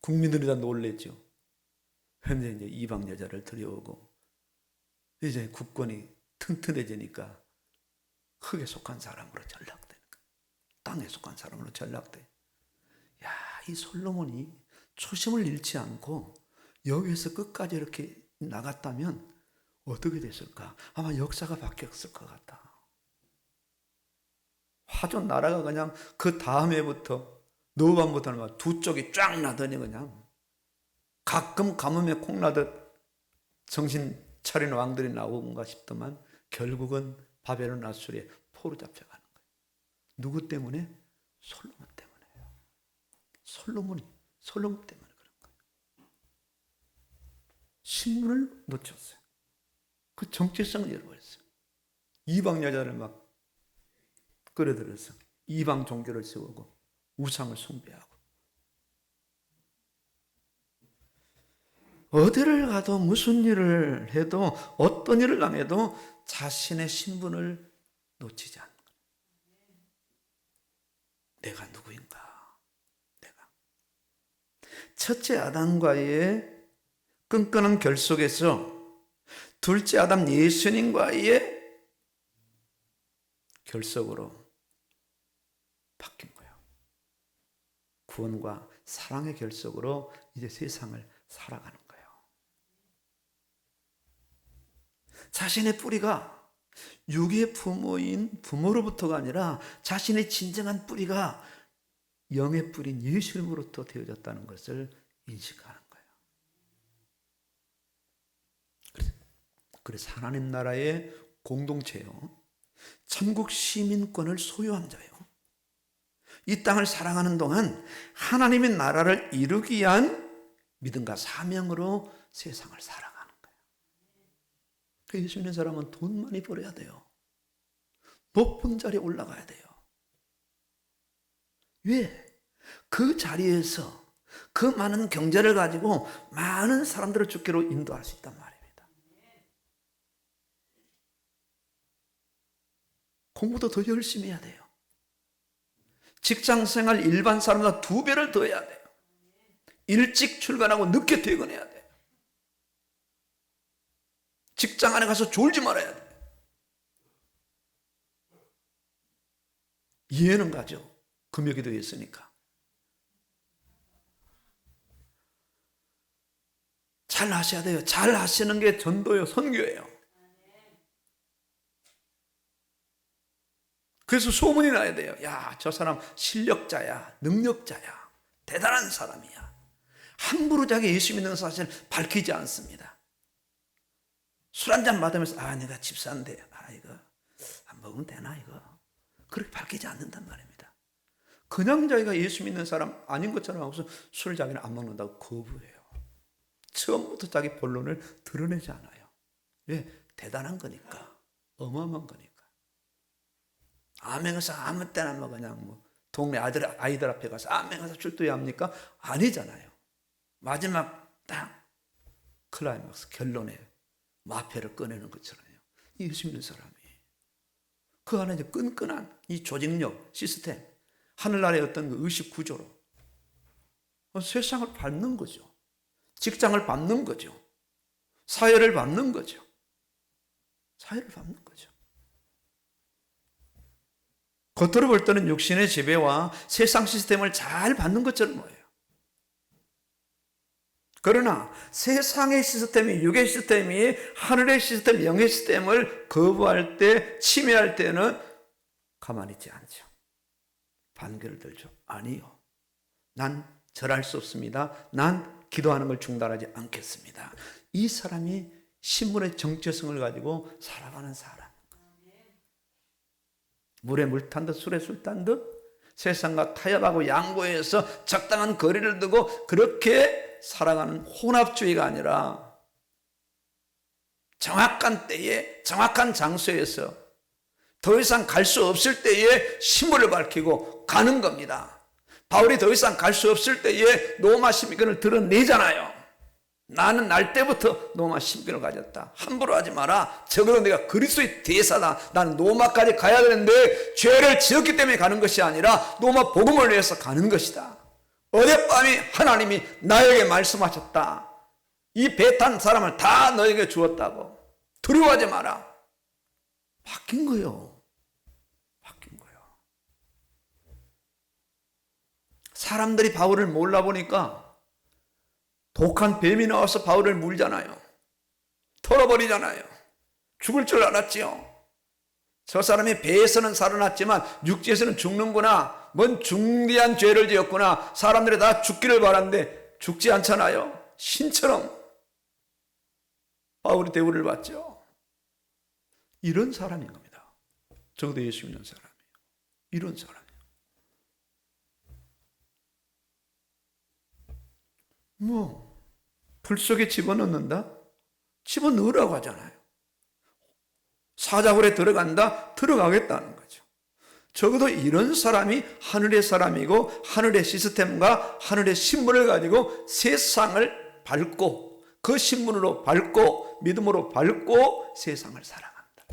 국민들이 다 놀랬죠. 현재 이제 이방 여자를 들여오고 이제 국권이 튼튼해지니까 흙에 속한 사람으로 전락되는 거예요. 땅에 속한 사람으로 전락돼. 야, 이 솔로몬이 초심을 잃지 않고 여기에서 끝까지 이렇게 나갔다면 어떻게 됐을까? 아마 역사가 바뀌었을 것 같다. 화존 나라가 그냥 그 다음 해부터 너반부터는 막 두 쪽이 쫙 나더니 그냥 가끔 가뭄에 콩 나듯 정신 차린 왕들이 나오는가 싶더만 결국은 바벨론 아수르에 포로 잡혀가는 거예요. 누구 때문에? 솔로몬 때문에요. 솔로몬 때문에 그런 거예요. 신문을 놓쳤어요. 그 정체성을 잃어버렸어요. 이방 여자를 막 끌어들여서 이방 종교를 세우고 우상을 숭배하고 어디를 가도 무슨 일을 해도 어떤 일을 당해도 자신의 신분을 놓치지 않는 거예요. 내가 누구인가? 내가. 첫째 아담과의 끈끈한 결속에서 둘째 아담 예수님과의 결속으로 바뀐 거예요. 구원과 사랑의 결속으로 이제 세상을 살아가는 거예요. 자신의 뿌리가 육의 부모인 부모로부터가 아니라 자신의 진정한 뿌리가 영의 뿌린 예수님으로부터 되어졌다는 것을 인식하는 거예요. 그래서 하나님 나라의 공동체요, 천국 시민권을 소유한 자요, 이 땅을 살아가는 동안 하나님의 나라를 이루기 위한 믿음과 사명으로 세상을 살아가는 거예요. 예수 믿는 사람은 돈 많이 벌어야 돼요. 높은 자리에 올라가야 돼요. 왜? 그 자리에서 그 많은 경제를 가지고 많은 사람들을 주께로 인도할 수 있단 말입니다. 공부도 더 열심히 해야 돼요. 직장생활 일반 사람보다 2배를 더 해야 돼요. 일찍 출근하고 늦게 퇴근해야 돼요. 직장 안에 가서 졸지 말아야 돼요. 이해는 가죠. 금욕이 되어 있으니까. 잘 하셔야 돼요. 잘 하시는 게 전도예요. 선교예요. 그래서 소문이 나야 돼요. 야, 저 사람 실력자야, 능력자야, 대단한 사람이야. 함부로 자기 예수 믿는 사실을 밝히지 않습니다. 술 한잔 받으면서 내가 집사인데 이거 안 먹으면 되나 이거. 그렇게 밝히지 않는단 말입니다. 그냥 자기가 예수 믿는 사람 아닌 것처럼 하고서 술을 자기는 안 먹는다고 거부해요. 처음부터 자기 본론을 드러내지 않아요. 왜? 대단한 거니까. 어마어마한 거니까. 아멘해서 아무 때나 그냥 동네 아이들 앞에 가서 아멘해서 출두해야 합니까? 아니잖아요. 마지막 딱 클라이막스 결론에 마패를 꺼내는 것처럼요. 예수 믿는 사람이 그 안에 이제 끈끈한 이 조직력 시스템, 하늘나라의 어떤 그 의식 구조로 세상을 밟는 거죠. 직장을 밟는 거죠. 사회를 밟는 거죠. 사회를 밟는 거죠. 겉으로 볼 때는 육신의 지배와 세상 시스템을 잘 받는 것처럼 보여요. 그러나 세상의 시스템이, 육의 시스템이 하늘의 시스템, 영의 시스템을 거부할 때, 침해할 때는 가만히 있지 않죠. 반개를 들죠. 아니요. 난 절할 수 없습니다. 난 기도하는 걸 중단하지 않겠습니다. 이 사람이 신분의 정체성을 가지고 살아가는 사람. 물에 물 탄 듯 술에 술 탄 듯 세상과 타협하고 양보해서 적당한 거리를 두고 그렇게 살아가는 혼합주의가 아니라 정확한 때에 정확한 장소에서 더 이상 갈 수 없을 때에 신분을 밝히고 가는 겁니다. 바울이 더 이상 갈 수 없을 때에 노마 신분을 드러내잖아요. 나는 날 때부터 노마 신분을 가졌다. 함부로 하지 마라. 적어도 내가 그리스도의 대사다. 나는 노마까지 가야 되는데 죄를 지었기 때문에 가는 것이 아니라 노마 복음을 위해서 가는 것이다. 어젯밤에 하나님이 나에게 말씀하셨다. 이 배 탄 사람을 다 너에게 주었다고. 두려워하지 마라. 바뀐 거예요. 바뀐 거예요. 사람들이 바울을 몰라보니까 독한 뱀이 나와서 바울을 물잖아요. 털어버리잖아요. 죽을 줄 알았지요. 저 사람이 배에서는 살아났지만 육지에서는 죽는구나. 뭔 중대한 죄를 지었구나. 사람들이 다 죽기를 바랐는데 죽지 않잖아요. 신처럼 바울이 대우를 받죠. 이런 사람인 겁니다. 적어도 예수 믿는 사람이에요. 이런 사람이에요. 풀 속에 집어넣는다? 집어넣으라고 하잖아요. 사자굴에 들어간다? 들어가겠다는 거죠. 적어도 이런 사람이 하늘의 사람이고 하늘의 시스템과 하늘의 신분을 가지고 세상을 밟고 그 신분으로 밟고 믿음으로 밟고 세상을 살아간다.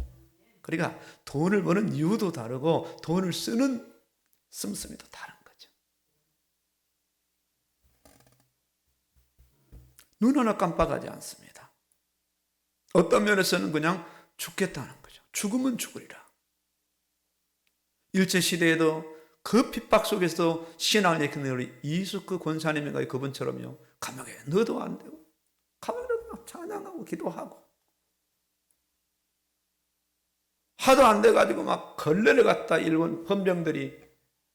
그러니까 돈을 버는 이유도 다르고 돈을 쓰는 씀씀이도 다른 거죠. 눈 하나 깜빡하지 않습니다. 어떤 면에서는 그냥 죽겠다는 거죠. 죽으면 죽으리라. 일제시대에도 그 핍박 속에서 신앙을 지키는 우리 이수크 권사님과 그분처럼요. 감옥에 넣어도 안 되고 감옥에 넣어도 찬양하고 기도하고 하도 안 돼가지고 막 걸레를 갖다 일본 헌병들이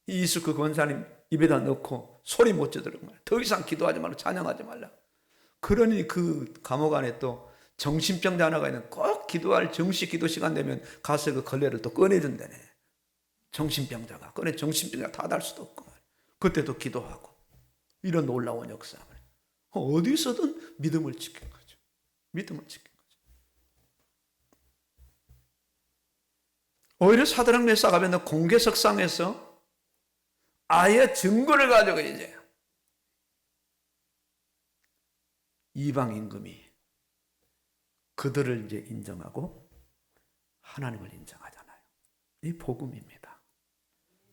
이수크 권사님 입에다 넣고 소리 못 지르는 거예요. 더 이상 기도하지 말라 찬양하지 말라. 그러니 그 감옥 안에 또 정신병자 하나가 있는 꼭 기도할 정시 기도 시간 되면 가서 그 걸레를 또 꺼내준다네. 정신병자가 꺼내 정신병자 다 달 수도 없고 그때도 기도하고 이런 놀라운 역사를 어디서든 믿음을 지킨 거죠. 믿음을 지킨 거죠. 오히려 사드락 메사가 아벤노 공개석상에서 아예 증거를 가지고 이제 이방 임금이 그들을 이제 인정하고 하나님을 인정하잖아요. 이 복음입니다.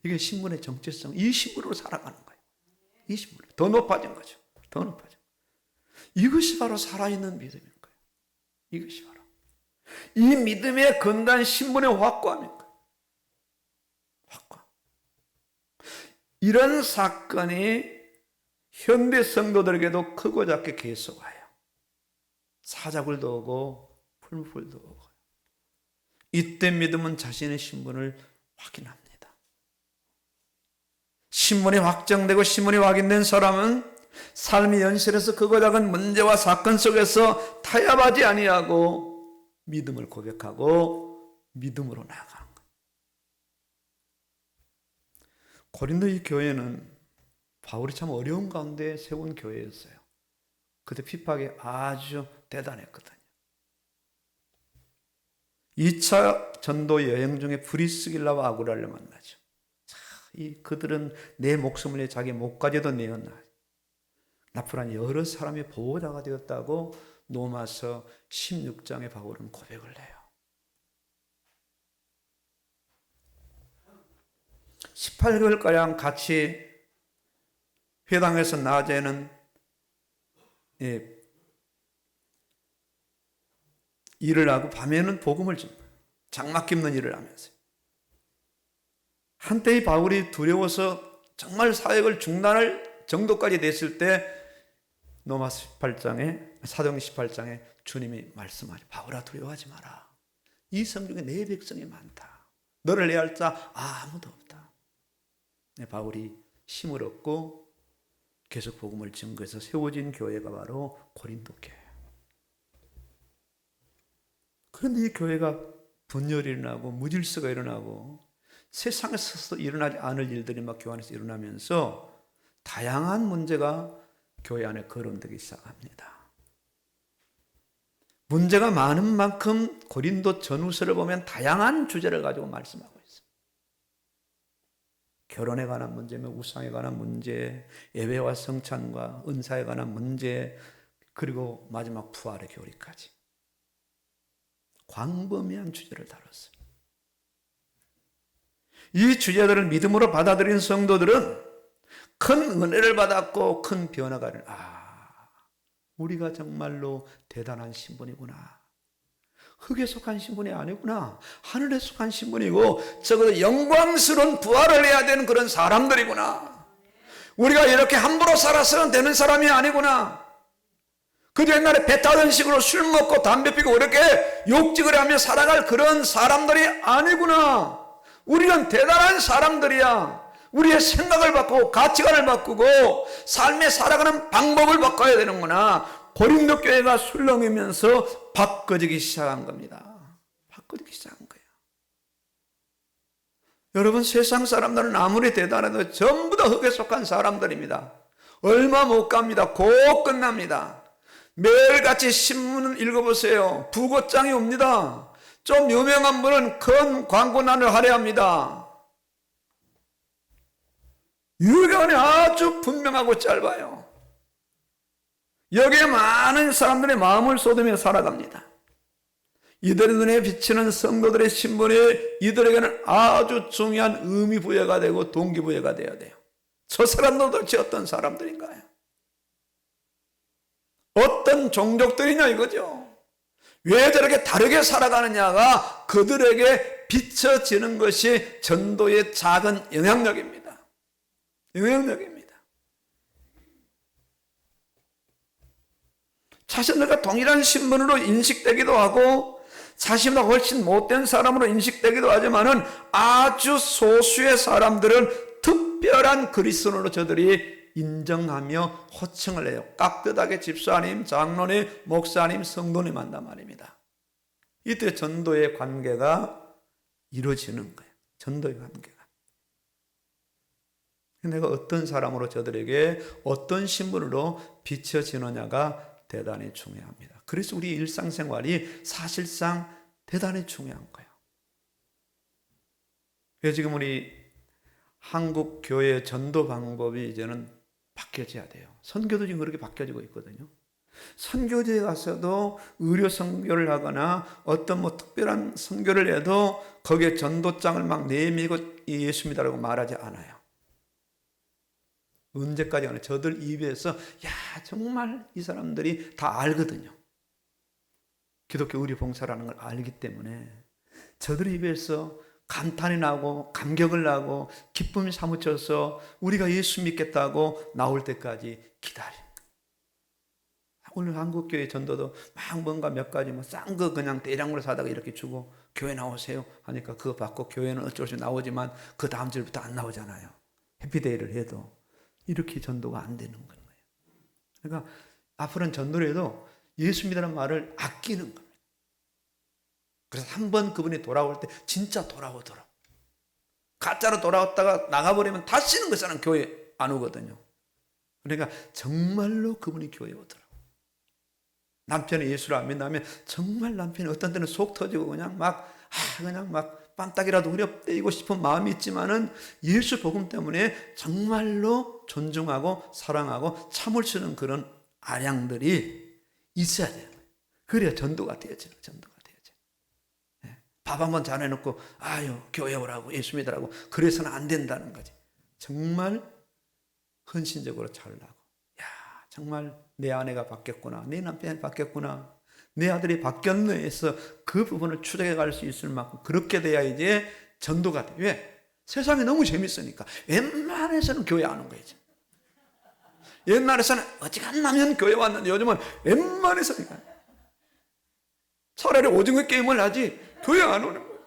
이게 신분의 정체성, 이 신분으로 살아가는 거예요. 이 신분 더 높아진 거죠. 더 높아진. 이것이 바로 살아있는 믿음인 거예요. 이것이 바로 이 믿음의 근간 신분의 확고함인 거예요. 확고함. 이런 사건이 현대 성도들에게도 크고 작게 계속와요. 사자굴도 오고 풀물도 오고. 이때 믿음은 자신의 신분을 확인합니다. 신분이 확정되고 신분이 확인된 사람은 삶의 현실에서 크고 작은 문제와 사건 속에서 타협하지 아니하고 믿음을 고백하고 믿음으로 나아가는 거예요. 고린도 이 교회는 바울이 참 어려운 가운데 세운 교회였어요. 그때 핍박이 아주 대단했거든요. 2차 전도 여행 중에 브리스길라와 아구라를 만나죠. 그들은 내 목숨을 위해 자기 목까지도 내었나. 나프란 여러 사람의 보호자가 되었다고 로마서 16장에 바울은 고백을 해요. 18개월가량 같이 회당에서 낮에는 일을 하고 밤에는 복음을 줍니다. 장막 깁는 일을 하면서. 한때의 바울이 두려워서 정말 사역을 중단할 정도까지 됐을 때 로마서 18장에 사도행 18장에 주님이 말씀하죠. 바울아 두려워하지 마라. 이 성중에 내 백성이 많다. 너를 해야 할 자 아무도 없다. 바울이 힘을 얻고 계속 복음을 증거해서 세워진 교회가 바로 고린도 교회예요. 그런데 이 교회가 분열이 일어나고 무질서가 일어나고 세상에서 일어나지 않을 일들이 막 교회 안에서 일어나면서 다양한 문제가 교회 안에 거론되기 시작합니다. 문제가 많은 만큼 고린도 전후서를 보면 다양한 주제를 가지고 말씀하고 있어요. 결혼에 관한 문제면 우상에 관한 문제, 예배와 성찬과 은사에 관한 문제, 그리고 마지막 부활의 교리까지 광범위한 주제를 다뤘어요. 이 주제들을 믿음으로 받아들인 성도들은 큰 은혜를 받았고 큰 변화가 일어나. 우리가 정말로 대단한 신분이구나. 흙에 속한 신분이 아니구나. 하늘에 속한 신분이고 적어도 영광스러운 부활을 해야 되는 그런 사람들이구나. 우리가 이렇게 함부로 살아서는 되는 사람이 아니구나. 그저 옛날에 배 타던 식으로 술 먹고 담배 피고 이렇게 욕짓을 하며 살아갈 그런 사람들이 아니구나. 우리는 대단한 사람들이야. 우리의 생각을 바꾸고 가치관을 바꾸고 삶에 살아가는 방법을 바꿔야 되는구나. 고린도 교회가 술렁이면서 바꿔지기 시작한 겁니다. 바꿔지기 시작한 거예요. 여러분, 세상 사람들은 아무리 대단해도 전부 다 흙에 속한 사람들입니다. 얼마 못 갑니다. 곧 끝납니다. 매일같이 신문을 읽어보세요. 부고장이 옵니다. 좀 유명한 분은 큰 광고란을 할애합니다. 유교는 아주 분명하고 짧아요. 여기에 많은 사람들의 마음을 쏟으며 살아갑니다. 이들의 눈에 비치는 성도들의 신분이 이들에게는 아주 중요한 의미 부여가 되고 동기부여가 되어야 돼요. 저 사람들 도대체 어떤 사람들인가요? 어떤 종족들이냐 이거죠. 왜 저렇게 다르게 살아가느냐가 그들에게 비춰지는 것이 전도의 작은 영향력입니다. 영향력입니다. 자신들과 동일한 신분으로 인식되기도 하고 자신보다 훨씬 못된 사람으로 인식되기도 하지만은 아주 소수의 사람들은 특별한 그리스도인으로 저들이 인정하며 호칭을 해요. 깍듯하게 집사님, 장로님, 목사님, 성도님 한단 말입니다. 이때 전도의 관계가 이루어지는 거예요. 전도의 관계가. 내가 어떤 사람으로 저들에게 어떤 신분으로 비춰지느냐가 대단히 중요합니다. 그래서 우리 일상생활이 사실상 대단히 중요한 거예요. 그래서 지금 우리 한국 교회 전도 방법이 이제는 바뀌어져야 돼요. 선교도 지금 그렇게 바뀌어지고 있거든요. 선교지에 가서도 의료 선교를 하거나 어떤 특별한 선교를 해도 거기에 전도장을 막 내밀고 예수입니다라고 말하지 않아요. 언제까지 가나 저들 입에서 야 정말 이 사람들이 다 알거든요. 기독교 의료 봉사라는 걸 알기 때문에 저들 입에서 감탄이 나고 감격을 나고 기쁨이 사무쳐서 우리가 예수 믿겠다고 나올 때까지 기다려. 오늘 한국교회 전도도 막 뭔가 몇 가지 싼 거 그냥 대량으로 사다가 이렇게 주고 교회 나오세요 하니까 그거 받고 교회는 어쩔 수 없이 나오지만 그 다음 주부터 안 나오잖아요. 해피데이를 해도 이렇게 전도가 안 되는 거예요. 그러니까 앞으로는 전도를 해도 예수 믿으라는 말을 아끼는 겁니다. 그래서 한번 그분이 돌아올 때 진짜 돌아오더라고. 가짜로 돌아왔다가 나가버리면 다시는 그 사람 교회 안 오거든요. 그러니까 정말로 그분이 교회에 오더라고. 남편이 예수를 안 믿는다면 정말 남편이 어떤 때는 속 터지고 그냥 막 빰딱이라도 후려때리고 싶은 마음이 있지만은 예수 복음 때문에 정말로 존중하고 사랑하고 참을 수 있는 그런 아량들이 있어야 돼요. 그래야 전도가 되어져요. 전도가 되어져요. 밥 한번 잘 해놓고 아유 교회 오라고 예수 믿으라고 그래서는 안 된다는 거지. 정말 헌신적으로 잘라고 야 정말 내 아내가 바뀌었구나, 내 남편이 바뀌었구나, 내 아들이 바뀌었네 해서 그 부분을 추적해 갈 수 있을 만큼 그렇게 돼야 이제 전도가 돼. 왜? 세상이 너무 재밌으니까. 웬만해서는 교회 안 온 거지. 옛날에서는 어지간하면 교회 왔는데 요즘은 웬만해서는 차라리 오징어 게임을 하지 교회 안 오는 거예요.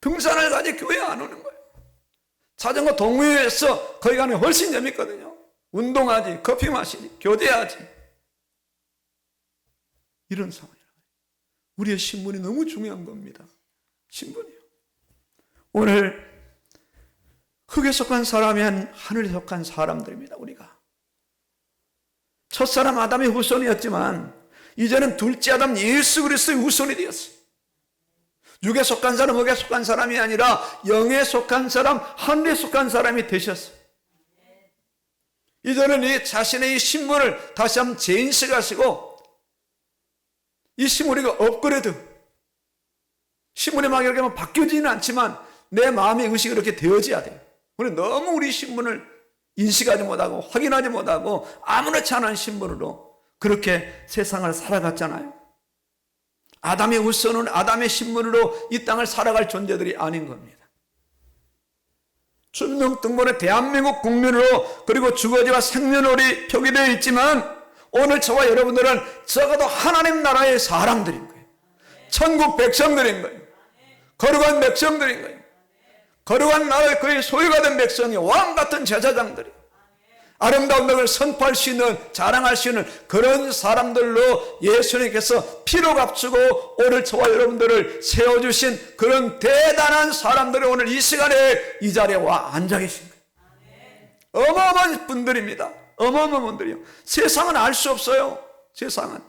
등산을 가지 교회 안 오는 거예요. 자전거 동호회에서 거기 가는 게 훨씬 재밌거든요. 운동하지, 커피 마시지, 교제하지. 이런 상황이에요. 우리의 신분이 너무 중요한 겁니다. 신분이요. 오늘 흙에 속한 사람이 하늘에 속한 사람들입니다. 우리가 첫사람 아담의 후손이었지만 이제는 둘째 아담 예수 그리스도의 후손이 되었어요. 육에 속한 사람, 흙에 속한 사람이 아니라 영에 속한 사람, 하늘에 속한 사람이 되셨어요. 이제는 이 자신의 이 신분을 다시 한번 재인식하시고 이 신분이 업그레이드, 신분이 막 이렇게 바뀌어지는 않지만 내 마음의 의식이 그렇게 되어져야 돼요. 우리 너무 우리 신분을 인식하지 못하고 확인하지 못하고 아무렇지 않은 신분으로 그렇게 세상을 살아갔잖아요. 아담의 후손은 아담의 신분으로 이 땅을 살아갈 존재들이 아닌 겁니다. 주민등록번호 대한민국 국민으로 그리고 주거지와 생년월일이 표기되어 있지만 오늘 저와 여러분들은 적어도 하나님 나라의 사람들인 거예요. 천국 백성들인 거예요. 거룩한 백성들인 거예요. 거룩한 나라의 그의 소유가 된 백성이 왕같은 제사장들이 아름다운 덕을 선포할 수 있는, 자랑할 수 있는 그런 사람들로 예수님께서 피로 값주고 오늘 저와 여러분들을 세워주신 그런 대단한 사람들이 오늘 이 시간에 이 자리에 와 앉아 계신 거예요. 어마어마한 분들입니다. 어마어마한 분들이요. 세상은 알 수 없어요. 세상은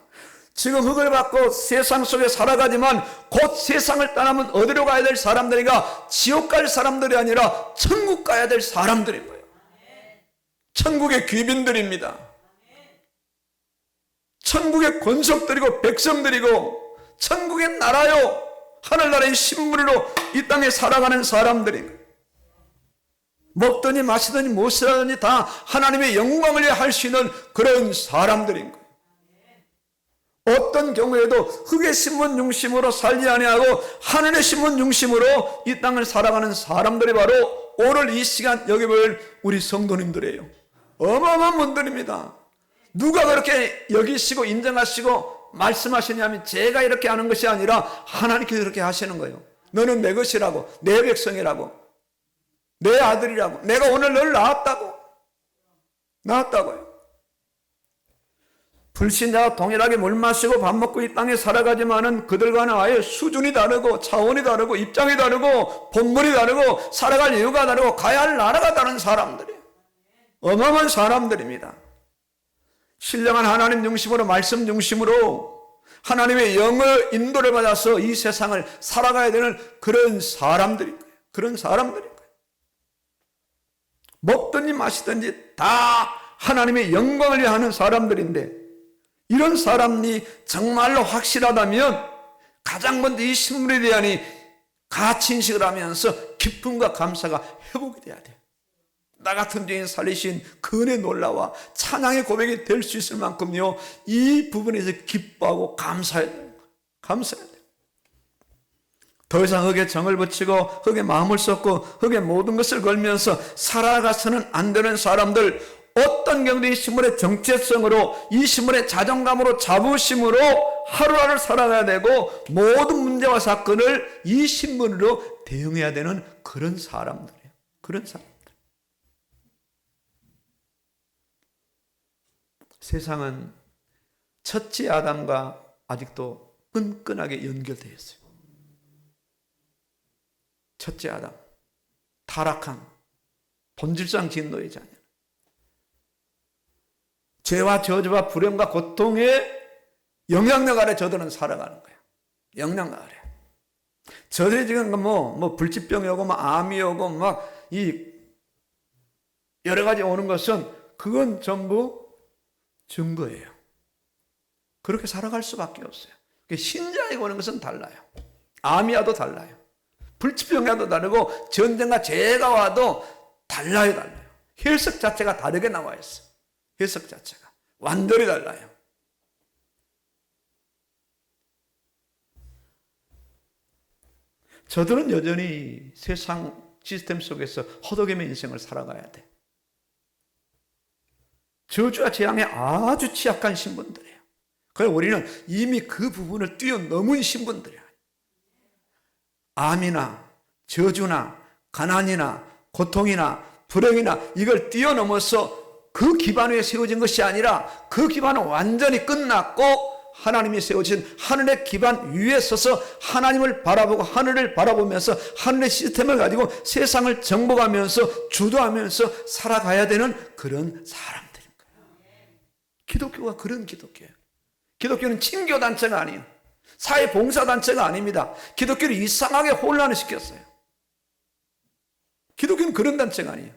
지금 흙을 받고 세상 속에 살아가지만 곧 세상을 떠나면 어디로 가야 될 사람들이가 지옥 갈 사람들이 아니라 천국 가야 될 사람들인 거예요. 천국의 귀빈들입니다. 천국의 권속들이고 백성들이고 천국의 나라요 하늘나라의 신분으로 이 땅에 살아가는 사람들인 거예요. 먹더니 마시더니 무엇을 하더니 다 하나님의 영광을 위해 할 수 있는 그런 사람들인 거예요. 어떤 경우에도 흙의 신분 중심으로 살지 아니하고 하늘의 신분 중심으로 이 땅을 살아가는 사람들이 바로 오늘 이 시간 여기 볼 우리 성도님들이에요. 어마어마한 분들입니다. 누가 그렇게 여기시고 인정하시고 말씀하시냐면 제가 이렇게 하는 것이 아니라 하나님께서 이렇게 하시는 거예요. 너는 내 것이라고, 내 백성이라고, 내 아들이라고, 내가 오늘 너를 낳았다고요. 불신자와 동일하게 물 마시고 밥 먹고 이 땅에 살아가지만은 그들과는 아예 수준이 다르고 차원이 다르고 입장이 다르고 본문이 다르고 살아갈 이유가 다르고 가야 할 나라가 다른 사람들이에요. 어마어마한 사람들입니다. 신령한 하나님 중심으로 말씀 중심으로 하나님의 영의 인도를 받아서 이 세상을 살아가야 되는 그런 사람들인 거예요. 그런 사람들인 거예요. 먹든지 마시든지 다 하나님의 영광을 위해 하는 사람들인데 이런 사람이 정말로 확실하다면 가장 먼저 이 신분에 대한 가치 인식을 하면서 기쁨과 감사가 회복이 돼야 돼요. 나 같은 죄인 살리신 그 은혜 놀라와 찬양의 고백이 될 수 있을 만큼요 이 부분에서 기뻐하고 감사해야 돼요. 감사해야 돼요. 더 이상 흙에 정을 붙이고 흙에 마음을 쏟고 흙에 모든 것을 걸면서 살아가서는 안 되는 사람들, 어떤 경우도 이 신분의 정체성으로 이 신분의 자존감으로 자부심으로 하루하루 살아가야 되고 모든 문제와 사건을 이 신분으로 대응해야 되는 그런 사람들이에요. 그런 사람들. 세상은 첫째 아담과 아직도 끈끈하게 연결되어 있어요. 첫째 아담, 타락한 본질상 진노의 자녀. 죄와 저주와 불행과 고통의 영향력 아래 저들은 살아가는 거예요. 영향력 아래. 저들이 지금 불치병이 오고 암이 오고 여러 가지 오는 것은 그건 전부 증거예요. 그렇게 살아갈 수밖에 없어요. 신자에게 오는 것은 달라요. 암이 와도 달라요. 불치병이 와도 다르고 전쟁과 재해가 와도 달라요. 해석 자체가 다르게 나와 있어요. 해석 자체가 완전히 달라요. 저들은 여전히 세상 시스템 속에서 허덕임의 인생을 살아가야 돼. 저주와 재앙에 아주 취약한 신분들이에요. 그래서 우리는 이미 그 부분을 뛰어넘은 신분들이에요. 암이나 저주나 가난이나 고통이나 불행이나 이걸 뛰어넘어서 그 기반 위에 세워진 것이 아니라 그 기반은 완전히 끝났고 하나님이 세워진 하늘의 기반 위에 서서 하나님을 바라보고 하늘을 바라보면서 하늘의 시스템을 가지고 세상을 정복하면서 주도하면서 살아가야 되는 그런 사람들인 거예요. 기독교가 그런 기독교예요. 기독교는 친교단체가 아니에요. 사회봉사단체가 아닙니다. 기독교를 이상하게 혼란을 시켰어요. 기독교는 그런 단체가 아니에요.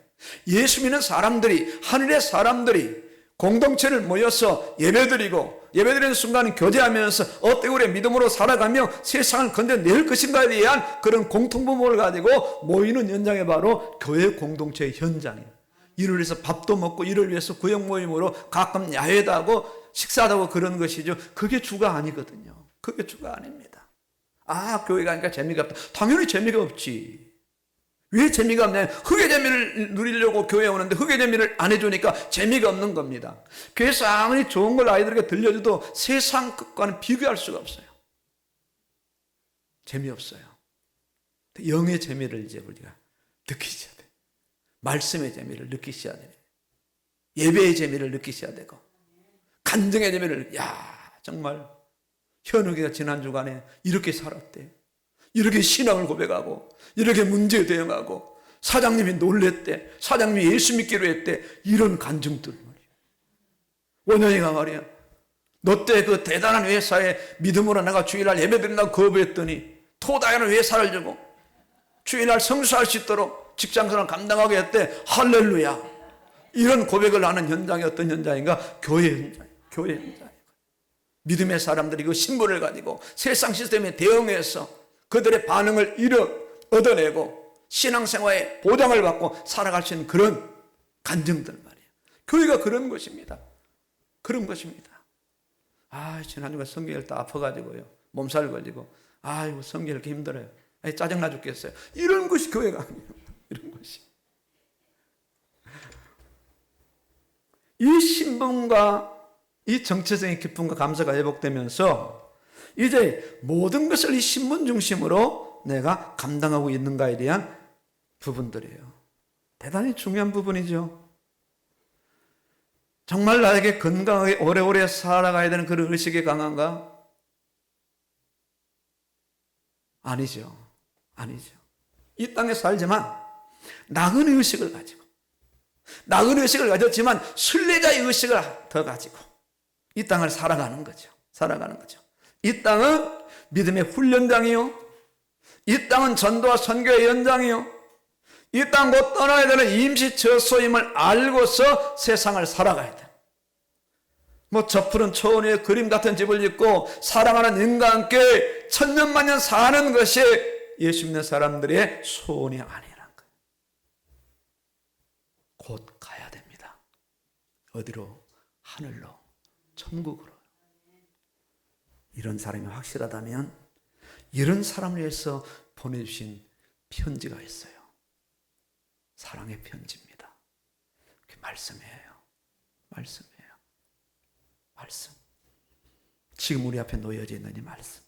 예수 믿는 사람들이, 하늘의 사람들이 공동체를 모여서 예배드리는 순간 교제하면서 어떻게 우리의 믿음으로 살아가며 세상을 건져낼 것인가에 대한 그런 공통분모를 가지고 모이는 현장이 바로 교회 공동체의 현장이에요. 이를 위해서 밥도 먹고 이를 위해서 구역 모임으로 가끔 야외도 하고 식사도 하고 그런 것이죠. 그게 주가 아니거든요. 그게 주가 아닙니다. 교회 가니까 재미가 없다. 당연히 재미가 없지. 왜 재미가 없냐? 흙의 재미를 누리려고 교회에 오는데 흙의 재미를 안 해주니까 재미가 없는 겁니다. 교회에서 아무리 좋은 걸 아이들에게 들려줘도 세상 것과는 비교할 수가 없어요. 재미없어요. 영의 재미를 이제 우리가 느끼셔야 돼요. 말씀의 재미를 느끼셔야 돼요. 예배의 재미를 느끼셔야 되고 간증의 재미를 정말 현욱이가 지난 주간에 이렇게 살았대. 이렇게 신앙을 고백하고 이렇게 문제에 대응하고 사장님이 놀랬대. 사장님이 예수 믿기로 했대. 이런 간증들 말이야. 원영이가 말이야. 너 때 그 대단한 회사에 믿음으로 내가 주일날 예배드린다고 거부했더니 토다이는 회사를 주고 주일날 성수할 수 있도록 직장생활을 감당하게 했대. 할렐루야. 이런 고백을 하는 현장이 어떤 현장인가? 교회 현장. 교회 현장. 믿음의 사람들이 그 신분을 가지고 세상 시스템에 대응해서 그들의 반응을 얻어내고 신앙생활에 보장을 받고 살아갈 수 있는 그런 간증들 말이에요. 교회가 그런 것입니다. 그런 것입니다. 지난주에 성경을 다 아파가지고요. 몸살 걸리고 성경 이렇게 힘들어요. 짜증나 죽겠어요. 이런 것이 교회가 아니에요. 이런 것이. 이 신분과 이 정체적인 기쁨과 감사가 회복되면서 이제 모든 것을 이 신분 중심으로 내가 감당하고 있는가에 대한 부분들이에요. 대단히 중요한 부분이죠. 정말 나에게 건강하게 오래오래 살아가야 되는 그런 의식이 강한가? 아니죠. 이 땅에 살지만 나그네 의식을 가졌지만 순례자의 의식을 더 가지고 이 땅을 살아가는 거죠. 이 땅은 믿음의 훈련장이요. 이 땅은 전도와 선교의 현장이요. 이 땅 곧 떠나야 되는 임시 처소임을 알고서 세상을 살아가야 돼. 저 푸른 초원 위에 그림 같은 집을 짓고 사랑하는 인과 함께 천년만년 사는 것이 예수 믿는 사람들의 소원이 아니란 거예요. 곧 가야 됩니다. 어디로? 하늘로, 천국으로. 이런 사람이 확실하다면 이런 사람을 위해서 보내주신 편지가 있어요. 사랑의 편지입니다. 말씀이에요. 말씀. 지금 우리 앞에 놓여져 있는 이 말씀.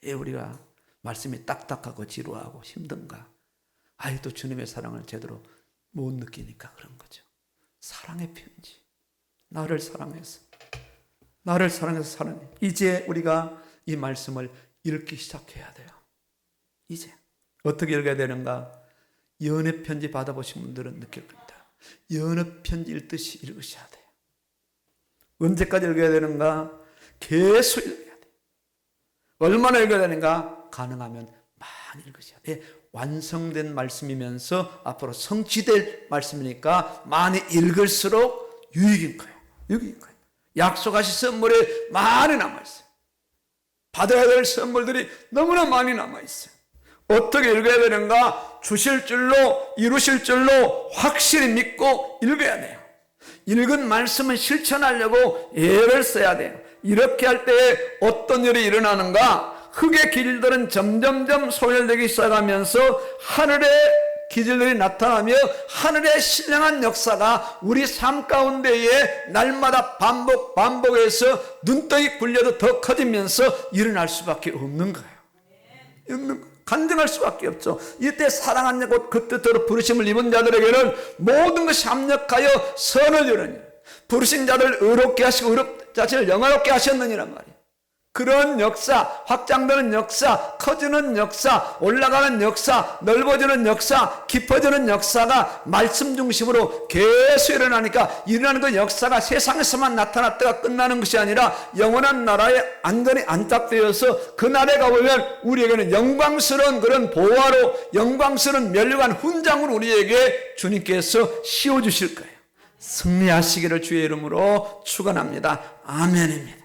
왜 우리가 말씀이 딱딱하고 지루하고 힘든가? 또 주님의 사랑을 제대로 못 느끼니까 그런 거죠. 사랑의 편지. 나를 사랑해서 사랑해. 이제 우리가 이 말씀을 읽기 시작해야 돼요. 이제 어떻게 읽어야 되는가? 연애 편지 받아보신 분들은 느낄 겁니다. 연애 편지 읽듯이 읽으셔야 돼요. 언제까지 읽어야 되는가? 계속 읽어야 돼요. 얼마나 읽어야 되는가? 가능하면 많이 읽으셔야 돼요. 완성된 말씀이면서 앞으로 성취될 말씀이니까 많이 읽을수록 유익인 거예요. 약속하신 선물이 많이 남아있어요. 받아야 될 선물들이 너무나 많이 남아있어요. 어떻게 읽어야 되는가? 주실 줄로, 이루실 줄로 확실히 믿고 읽어야 돼요. 읽은 말씀을 실천하려고 애를 써야 돼요. 이렇게 할 때 어떤 일이 일어나는가? 흙의 길들은 점점점 소멸되기 시작하면서 하늘의 기질들이 나타나며 하늘의 신령한 역사가 우리 삶 가운데에 날마다 반복해서 눈덩이 굴려도 더 커지면서 일어날 수밖에 없는 거예요. 간증할 수밖에 없죠. 이때 사랑한 곧 그 뜻대로 부르심을 입은 자들에게는 모든 것이 합력하여 선을 이루니 부르신 자들 의롭게 하시고 자신을 영화롭게 하셨느니란 말이에요. 그런 역사, 확장되는 역사, 커지는 역사, 올라가는 역사, 넓어지는 역사, 깊어지는 역사가 말씀 중심으로 계속 일어나니까 일어나는 그 역사가 세상에서만 나타났다가 끝나는 것이 아니라 영원한 나라에 안전히 안착되어서 그 날에 가보면 우리에게는 영광스러운 그런 보화로 영광스러운 멸류관 훈장을 우리에게 주님께서 씌워주실 거예요. 승리하시기를 주의 이름으로 축원합니다. 아멘입니다.